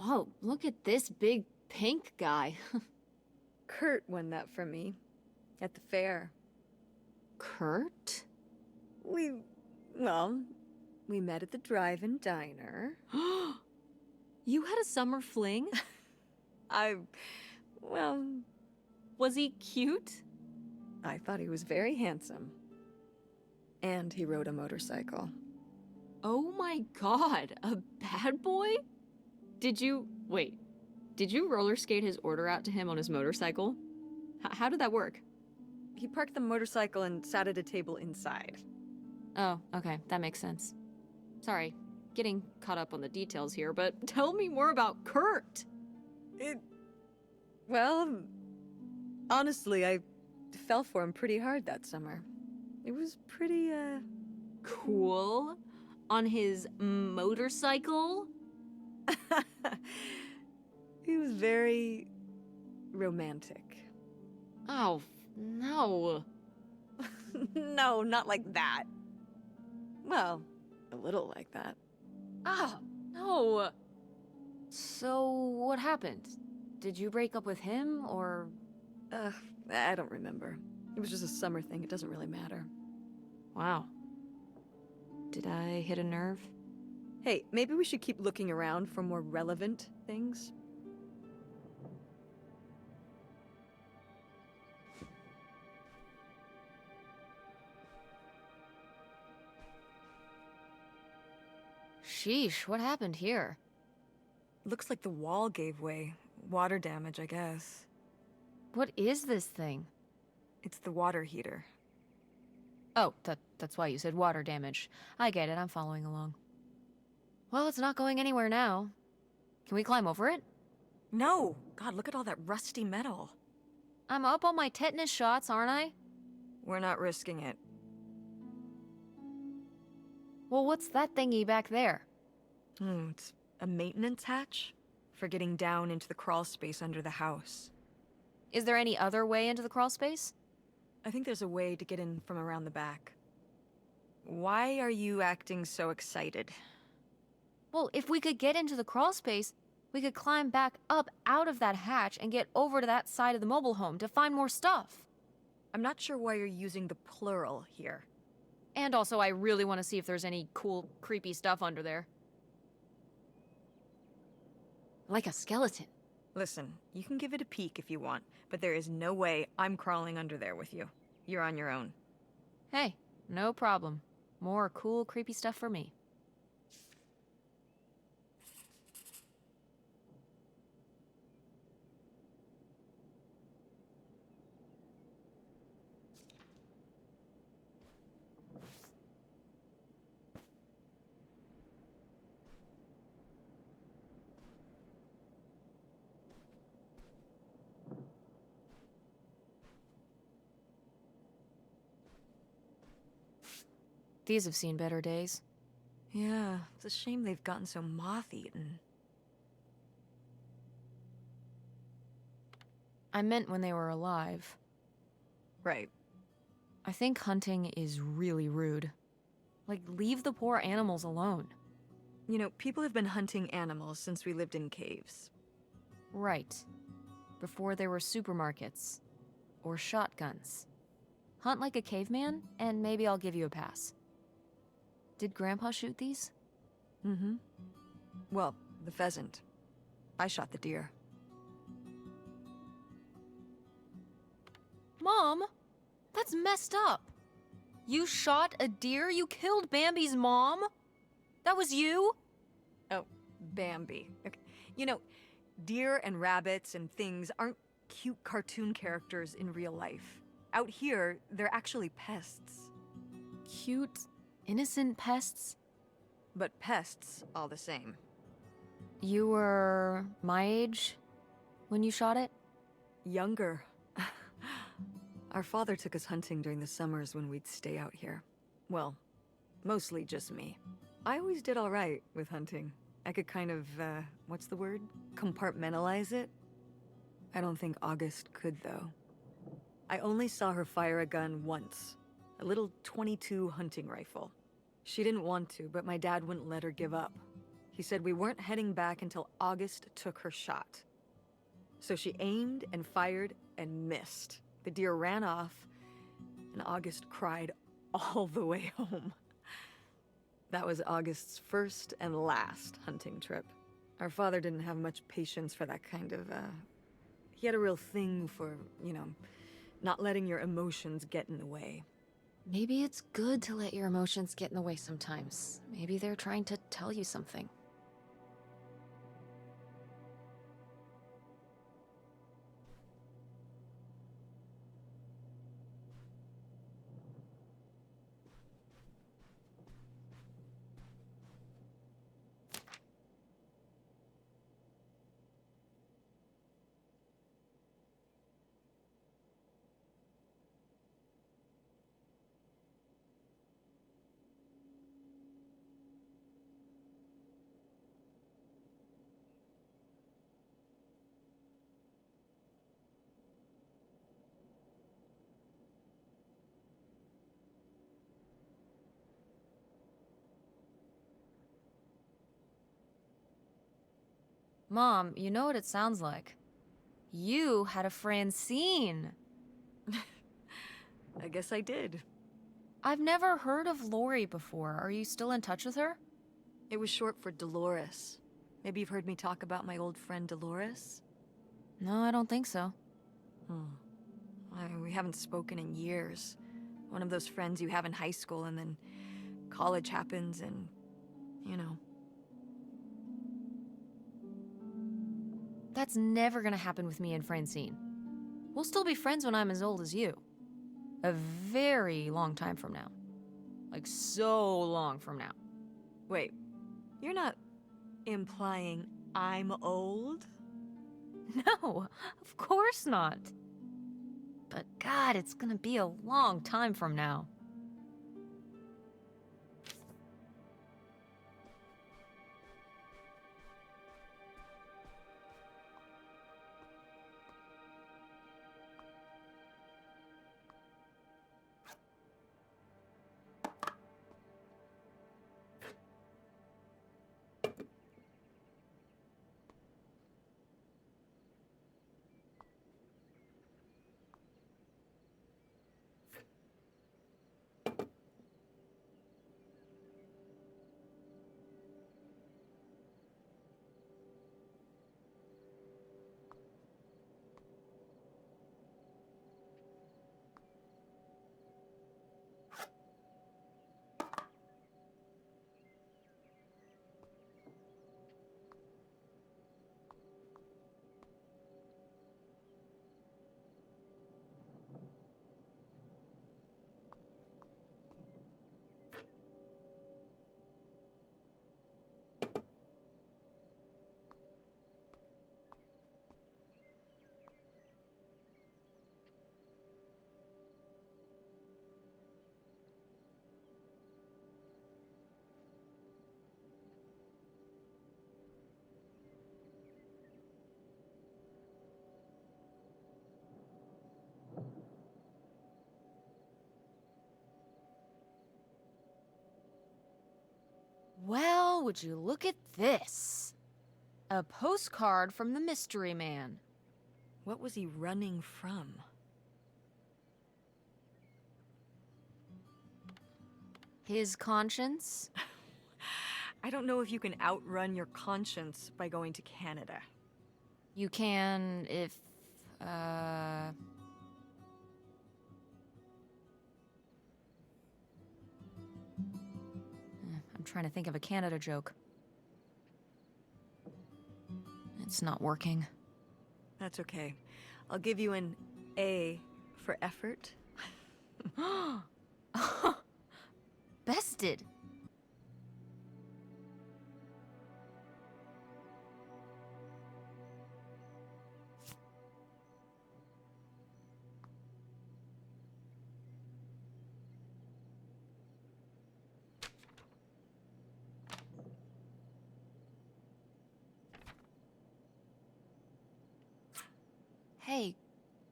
Oh, look at this big pink guy. Kurt won that from me at the fair. Kurt? Well, we met at the drive-in diner. You had a summer fling? Well, Was he cute? I thought he was very handsome. And he rode a motorcycle. Oh my god, a bad boy? Did you roller skate his order out to him on his motorcycle? How did that work? He parked the motorcycle and sat at a table inside. Oh, okay, that makes sense. Sorry, getting caught up on the details here, but tell me more about Kurt! Well, honestly, I fell for him pretty hard that summer. It was pretty, Cool. On his motorcycle? He was very romantic. Oh, no. No, not like that. Well, a little like that. Ah, no. So, what happened? Did you break up with him, or... I don't remember. It was just a summer thing, it doesn't really matter. Wow. Did I hit a nerve? Hey, maybe we should keep looking around for more relevant things. Sheesh, what happened here? Looks like the wall gave way. Water damage, I guess. What is this thing? It's the water heater. Oh, that's why you said water damage. I get it, I'm following along. Well, it's not going anywhere now. Can we climb over it? No! God, look at all that rusty metal. I'm up on my tetanus shots, aren't I? We're not risking it. Well, what's that thingy back there? It's a maintenance hatch for getting down into the crawl space under the house. Is there any other way into the crawl space? I think there's a way to get in from around the back. Why are you acting so excited? Well, if we could get into the crawl space, we could climb back up out of that hatch and get over to that side of the mobile home to find more stuff. I'm not sure why you're using the plural here. And also, I really want to see if there's any cool, creepy stuff under there. Like a skeleton. Listen, you can give it a peek if you want, but there is no way I'm crawling under there with you. You're on your own. Hey, no problem. More cool, creepy stuff for me. These have seen better days. Yeah, it's a shame they've gotten so moth-eaten. I meant when they were alive. Right. I think hunting is really rude. Like, leave the poor animals alone. You know, people have been hunting animals since we lived in caves. Right. Before there were supermarkets. Or shotguns. Hunt like a caveman, and maybe I'll give you a pass. Did Grandpa shoot these? Mm-hmm. Well, the pheasant. I shot the deer. Mom, that's messed up. You shot a deer? You killed Bambi's mom? That was you? Oh, Bambi. Okay. You know, deer and rabbits and things aren't cute cartoon characters in real life. Out here, they're actually pests. Cute, innocent pests? But pests all the same. You were my age when you shot it? Younger. Our father took us hunting during the summers when we'd stay out here. Well, mostly just me. I always did all right with hunting. I could kind of, what's the word? Compartmentalize it? I don't think August could, though. I only saw her fire a gun once. A little .22 hunting rifle. She didn't want to, but my dad wouldn't let her give up. He said we weren't heading back until August took her shot. So she aimed and fired and missed. The deer ran off, and August cried all the way home. That was August's first and last hunting trip. Our father didn't have much patience for that kind of, He had a real thing for, not letting your emotions get in the way. Maybe it's good to let your emotions get in the way sometimes. Maybe they're trying to tell you something. Mom, you know what it sounds like. You had a Francine. I guess I did. I've never heard of Lori before. Are you still in touch with her? It was short for Dolores. Maybe you've heard me talk about my old friend Dolores? No, I don't think so. We haven't spoken in years. One of those friends you have in high school and then college happens and, That's never gonna happen with me and Francine. We'll still be friends when I'm as old as you. A very long time from now. Like, so long from now. Wait, you're not implying I'm old? No, of course not. But God, it's gonna be a long time from now. Well, would you look at this? A postcard from the mystery man. What was he running from? His conscience? I don't know if you can outrun your conscience by going to Canada. You can if, I'm trying to think of a Canada joke. It's not working. That's okay. I'll give you an A for effort. Bested. Hey,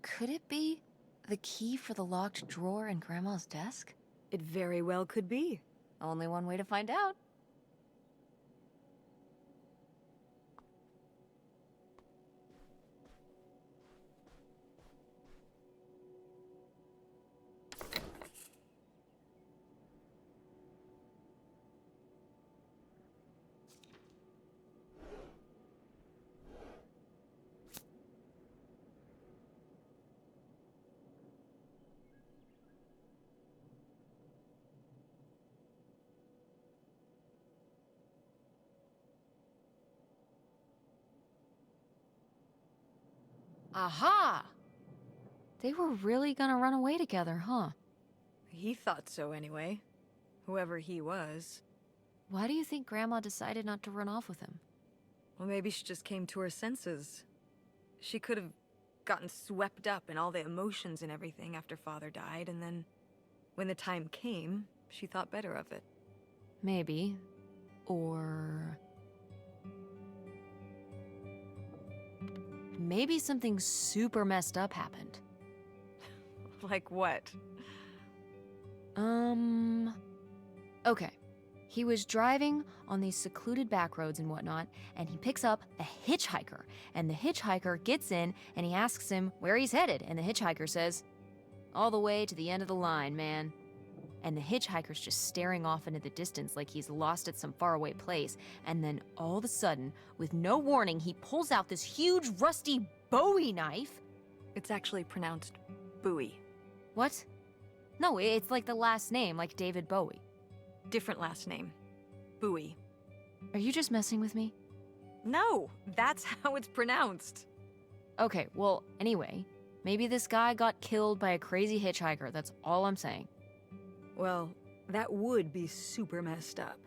could it be the key for the locked drawer in Grandma's desk? It very well could be. Only one way to find out. Aha! They were really gonna run away together, huh? He thought so anyway. Whoever he was. Why do you think Grandma decided not to run off with him? Well, maybe she just came to her senses. She could have gotten swept up in all the emotions and everything after Father died, and then, when the time came, she thought better of it. Maybe. Or... maybe something super messed up happened. Like what? Okay. He was driving on these secluded back roads and whatnot, and he picks up a hitchhiker. And the hitchhiker gets in, and he asks him where he's headed. And the hitchhiker says, all the way to the end of the line, man. And the hitchhiker's just staring off into the distance like he's lost at some faraway place. And then all of a sudden, with no warning, he pulls out this huge rusty Bowie knife. It's actually pronounced Bowie. What? No, it's like the last name, like David Bowie. Different last name. Bowie. Are you just messing with me? No, that's how it's pronounced. Okay, well, anyway, maybe this guy got killed by a crazy hitchhiker, that's all I'm saying. Well, that would be super messed up.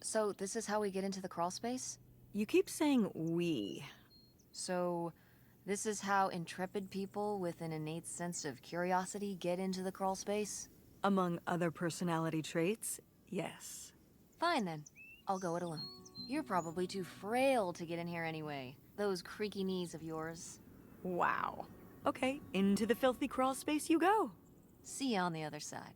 So, this is how we get into the crawl space? You keep saying we. So, this is how intrepid people with an innate sense of curiosity get into the crawl space? Among other personality traits, yes. Fine then. I'll go it alone. You're probably too frail to get in here anyway. Those creaky knees of yours. Wow. Okay, into the filthy crawl space you go. See you on the other side.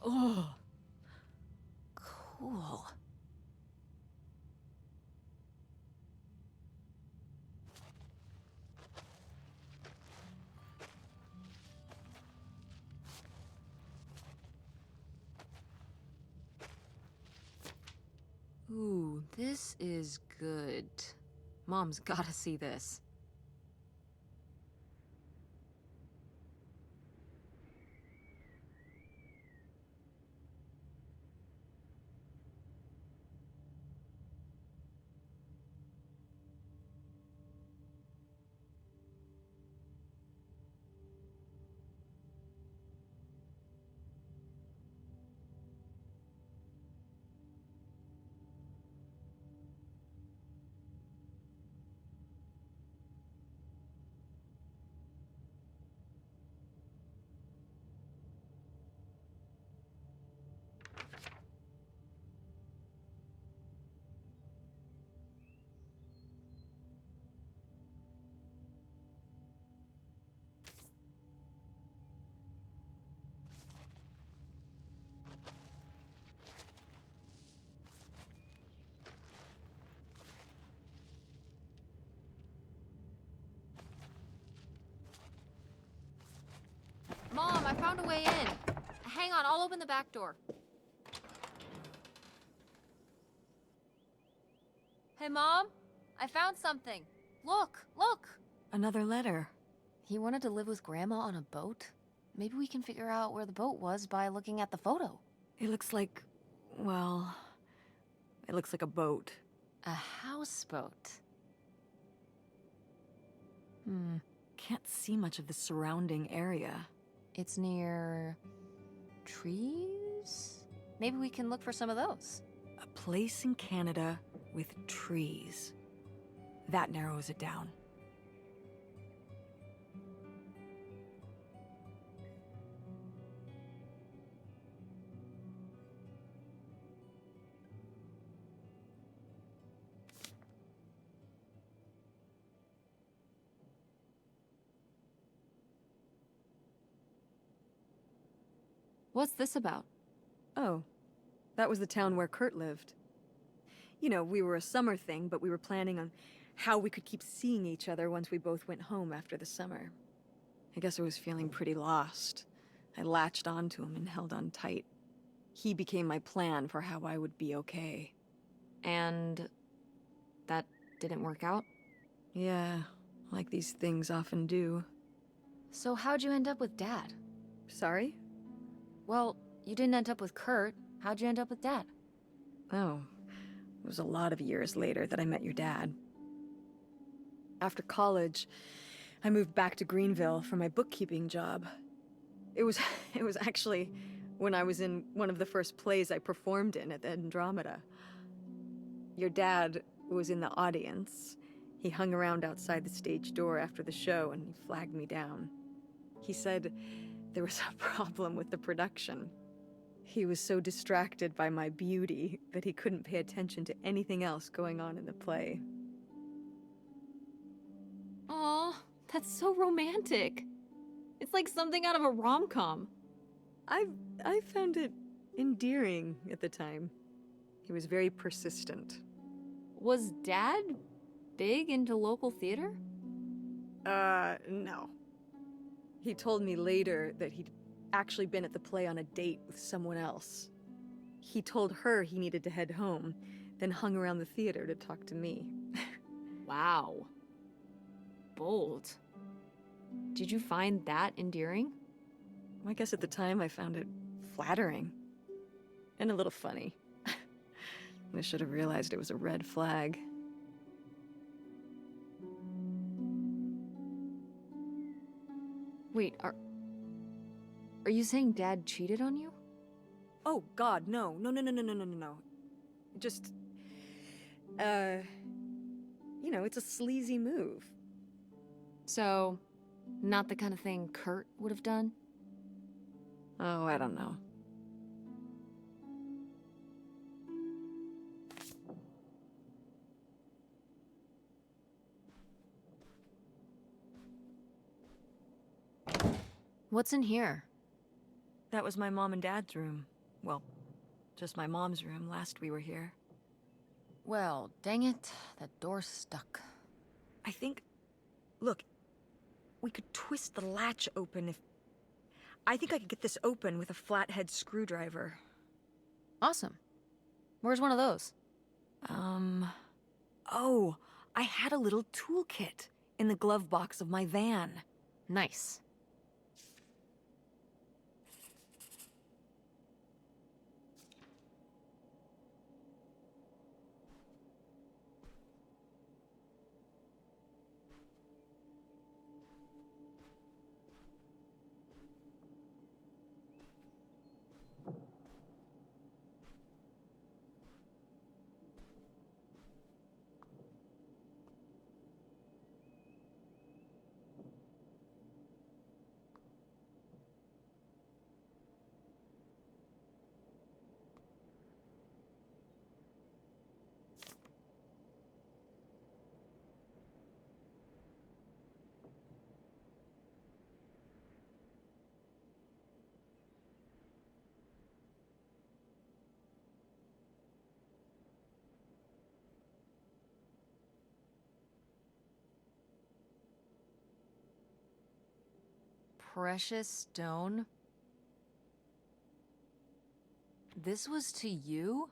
Oh. Cool. Ooh, this is good. Mom's gotta see this. found a way in. Hang on, I'll open the back door. Hey, Mom? I found something. Look, look! Another letter. He wanted to live with Grandma on a boat? Maybe we can figure out where the boat was by looking at the photo. It looks like, well, it looks like a boat. A houseboat. Can't see much of the surrounding area. It's near... trees? Maybe we can look for some of those. A place in Canada with trees. That narrows it down. What's this about? Oh, that was the town where Kurt lived. You know, we were a summer thing, but we were planning on how we could keep seeing each other once we both went home after the summer. I guess I was feeling pretty lost. I latched onto him and held on tight. He became my plan for how I would be okay. And... that didn't work out? Yeah, like these things often do. So how'd you end up with Dad? Sorry? Well, you didn't end up with Kurt. How'd you end up with Dad? Oh, it was a lot of years later that I met your dad. After college, I moved back to Greenville for my bookkeeping job. It was actually when I was in one of the first plays I performed in at the Andromeda. Your dad was in the audience. He hung around outside the stage door after the show and he flagged me down. He said there was a problem with the production. He was so distracted by my beauty that he couldn't pay attention to anything else going on in the play. Aw, that's so romantic. It's like something out of a rom-com. I found it endearing at the time. He was very persistent. Was Dad big into local theater? No. He told me later that he'd actually been at the play on a date with someone else. He told her he needed to head home, then hung around the theater to talk to me. Wow. Bold. Did you find that endearing? I guess at the time I found it flattering. And a little funny. I should have realized it was a red flag. Wait, are you saying Dad cheated on you? Oh, God, no. No. Just, you know, it's a sleazy move. So, not the kind of thing Kurt would have done? Oh, I don't know. What's in here? That was my mom and dad's room. Well, just my mom's room last we were here. Well, dang it, that door's stuck. I think... Look, we could twist the latch open if... I think I could get this open with a flathead screwdriver. Awesome. Where's one of those? Oh, I had a little toolkit in the glove box of my van. Nice. Precious stone? This was to you?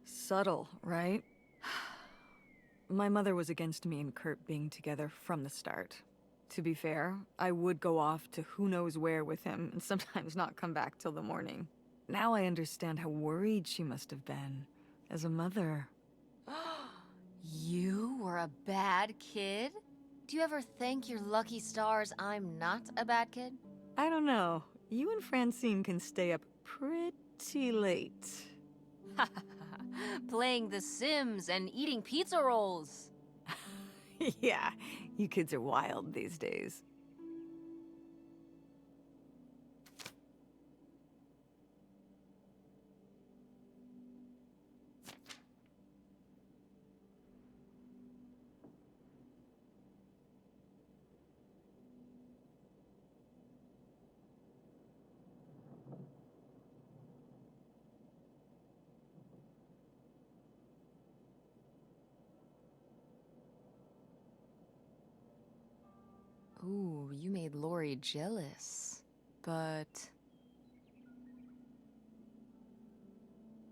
Subtle, right? My mother was against me and Kurt being together from the start. To be fair, I would go off to who knows where with him and sometimes not come back till the morning. Now I understand how worried she must have been as a mother. You were a bad kid? Do you ever thank your lucky stars I'm not a bad kid? I don't know. You and Francine can stay up pretty late. Playing The Sims and eating pizza rolls. Yeah, you kids are wild these days. Ooh, you made Lori jealous. But...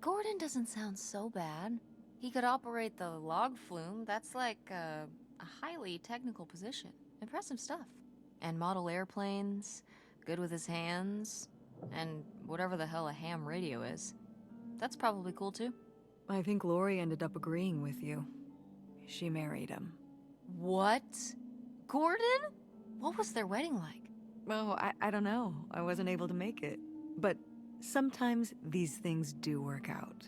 Gordon doesn't sound so bad. He could operate the log flume. That's like a highly technical position. Impressive stuff. And model airplanes, good with his hands, and whatever the hell a ham radio is. That's probably cool too. I think Lori ended up agreeing with you. She married him. What? Gordon? What was their wedding like? Oh, I don't know. I wasn't able to make it. But sometimes these things do work out.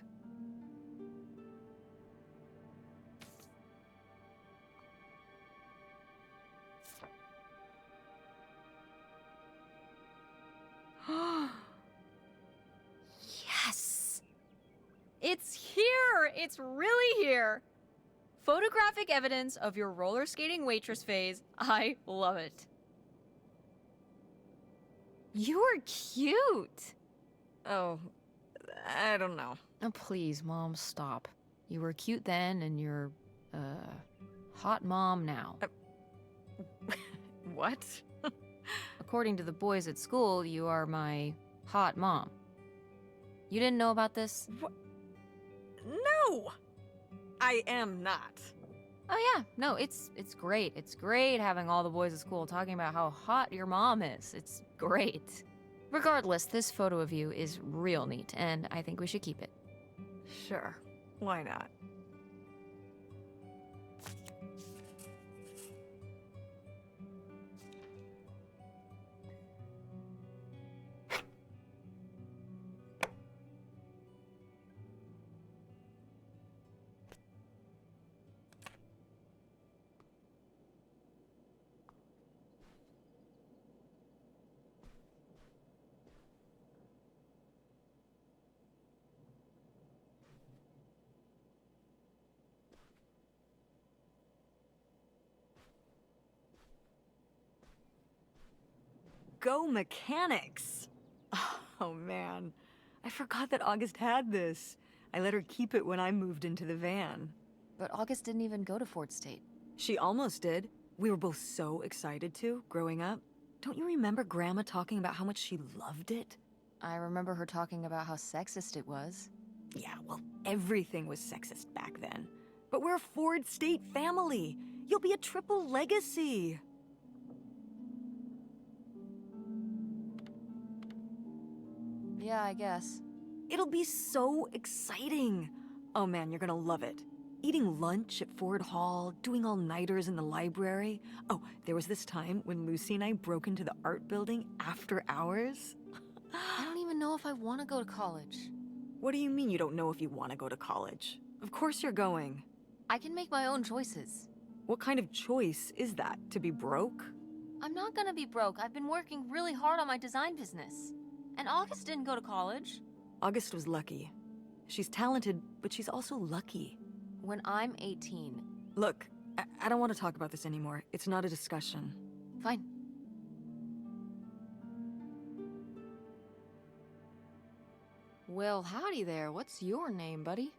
Yes! It's here! It's really here! Photographic evidence of your roller skating waitress phase. I love it. You are cute! Oh, I don't know. Oh, please, Mom, stop. You were cute then, and you're, hot mom now. What? According to the boys at school, you are my hot mom. You didn't know about this? What? No! I am not. Oh yeah, no, it's great. It's great having all the boys at school talking about how hot your mom is. It's great. Regardless, this photo of you is real neat, and I think we should keep it. Sure. Why not? Go mechanics! Oh man, I forgot that August had this. I let her keep it when I moved into the van. But August didn't even go to Fort State. She almost did. We were both so excited to, growing up. Don't you remember Grandma talking about how much she loved it? I remember her talking about how sexist it was. Yeah, well, everything was sexist back then. But we're a Ford State family. You'll be a triple legacy. Yeah, I guess. It'll be so exciting. Oh man, you're gonna love it. Eating lunch at Ford Hall, doing all-nighters in the library. Oh, there was this time when Lucy and I broke into the art building after hours. I don't even know if I want to go to college. What do you mean you don't know if you want to go to college? Of course you're going. I can make my own choices. What kind of choice is that? To be broke? I'm not gonna be broke. I've been working really hard on my design business. And August didn't go to college. August was lucky. She's talented, but she's also lucky. When I'm 18. Look, I don't want to talk about this anymore. It's not a discussion. Fine. Well, howdy there. What's your name, buddy?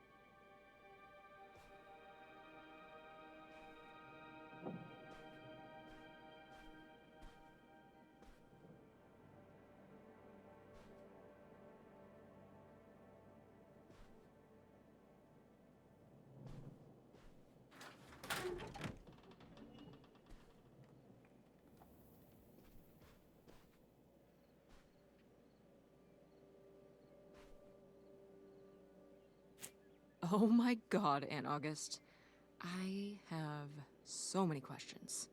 Oh my god, Aunt August. I have so many questions.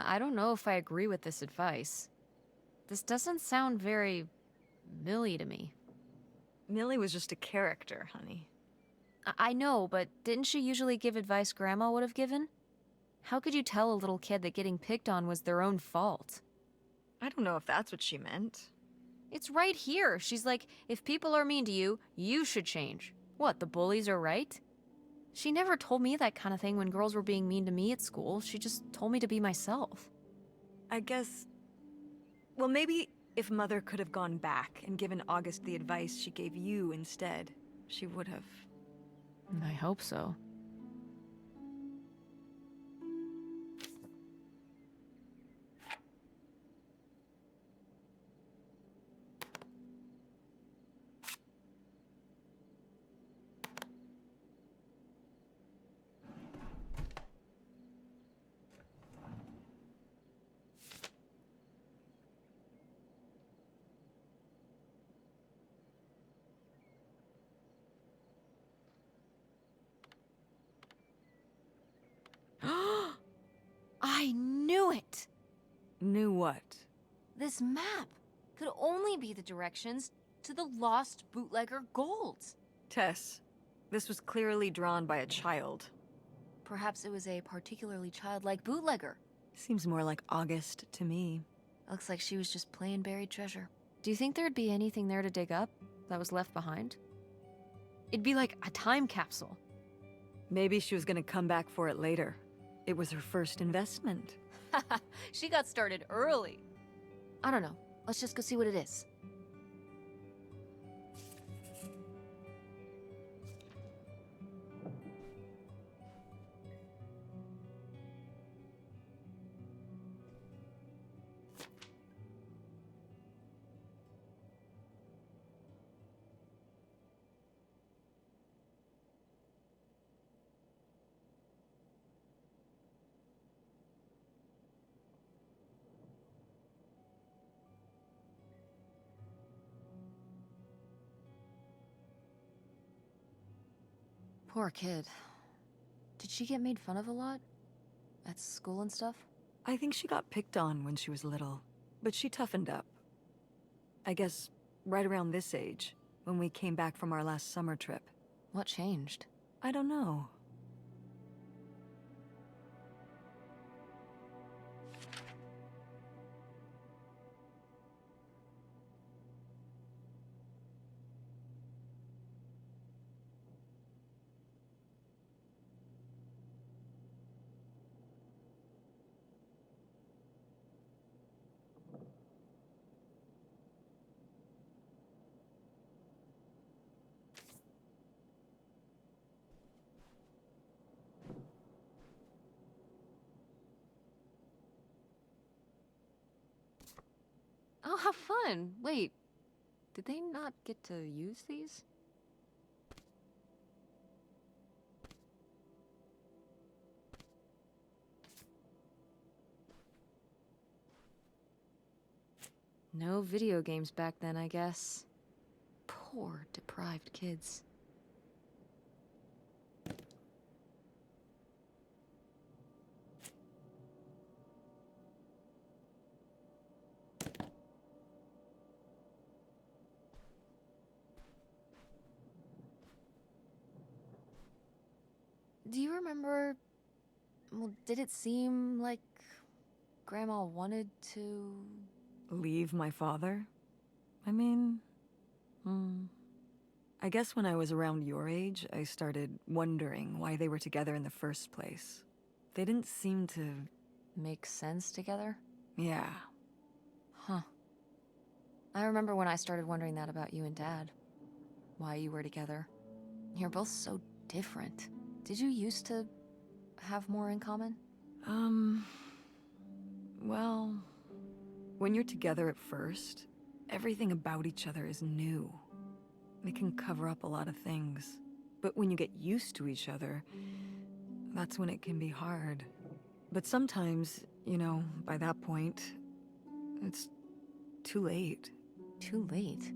I don't know if I agree with this advice. This doesn't sound very Millie to me. Millie was just a character, honey. I know, but didn't she usually give advice Grandma would have given? How could you tell a little kid that getting picked on was their own fault? I don't know if that's what she meant. It's right here. She's like, if people are mean to you, you should change. What, the bullies are right? She never told me that kind of thing when girls were being mean to me at school. She just told me to be myself. I guess... Well, maybe if Mother could have gone back and given August the advice she gave you instead, she would have. I hope so. I knew it! Knew what? This map could only be the directions to the lost bootlegger golds. Tess, this was clearly drawn by a child. Perhaps it was a particularly childlike bootlegger. Seems more like August to me. Looks like she was just playing buried treasure. Do you think there'd be anything there to dig up that was left behind? It'd be like a time capsule. Maybe she was gonna come back for it later. It was her first investment. She got started early. I don't know. Let's just go see what it is. Poor kid. Did she get made fun of a lot? At school and stuff? I think she got picked on when she was little, but she toughened up. I guess right around this age, when we came back from our last summer trip. What changed? I don't know. Oh, how fun! Wait, did they not get to use these? No video games back then, I guess. Poor, deprived kids. Do you remember... Well, did it seem like Grandma wanted to... Leave my father? I mean... I guess when I was around your age, I started wondering why they were together in the first place. They didn't seem to... Make sense together? yeah. Huh. I remember when I started wondering that about you and Dad. Why you were together. You're both so different. Did you used to have more in common? Well... when you're together at first, everything about each other is new. It can cover up a lot of things. But when you get used to each other, that's when it can be hard. But sometimes, you know, by that point, it's too late. Too late.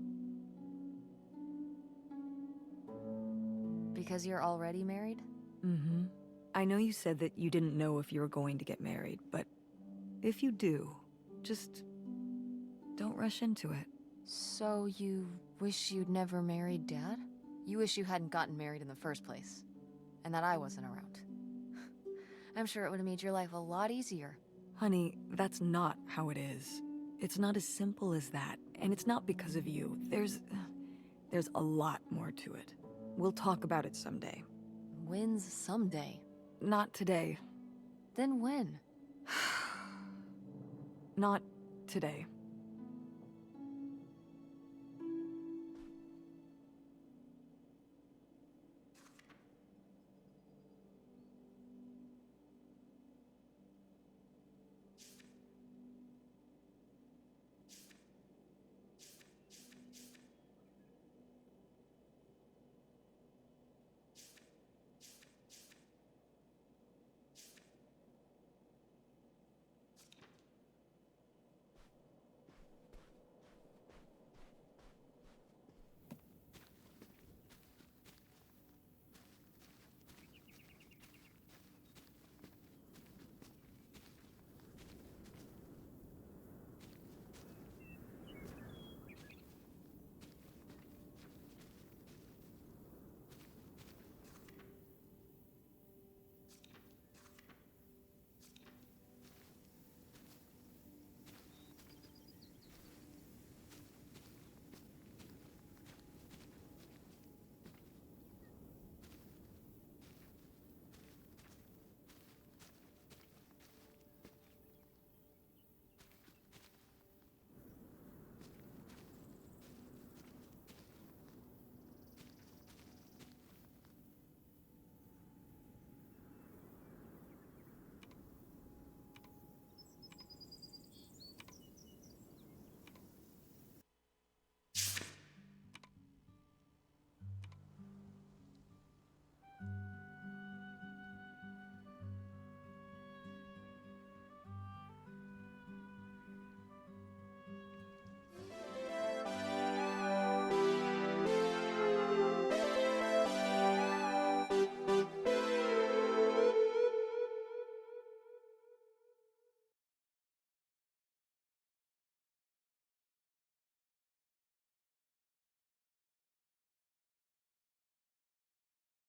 Because you're already married? Mm-hmm. I know you said that you didn't know if you were going to get married, but if you do, just don't rush into it. So you wish you'd never married Dad? You wish you hadn't gotten married in the first place. And that I wasn't around. I'm sure it would have made your life a lot easier. Honey, that's not how it is. It's not as simple as that, and it's not because of you. There's a lot more to it. We'll talk about it someday. When's someday? Not today. Then when? Not today.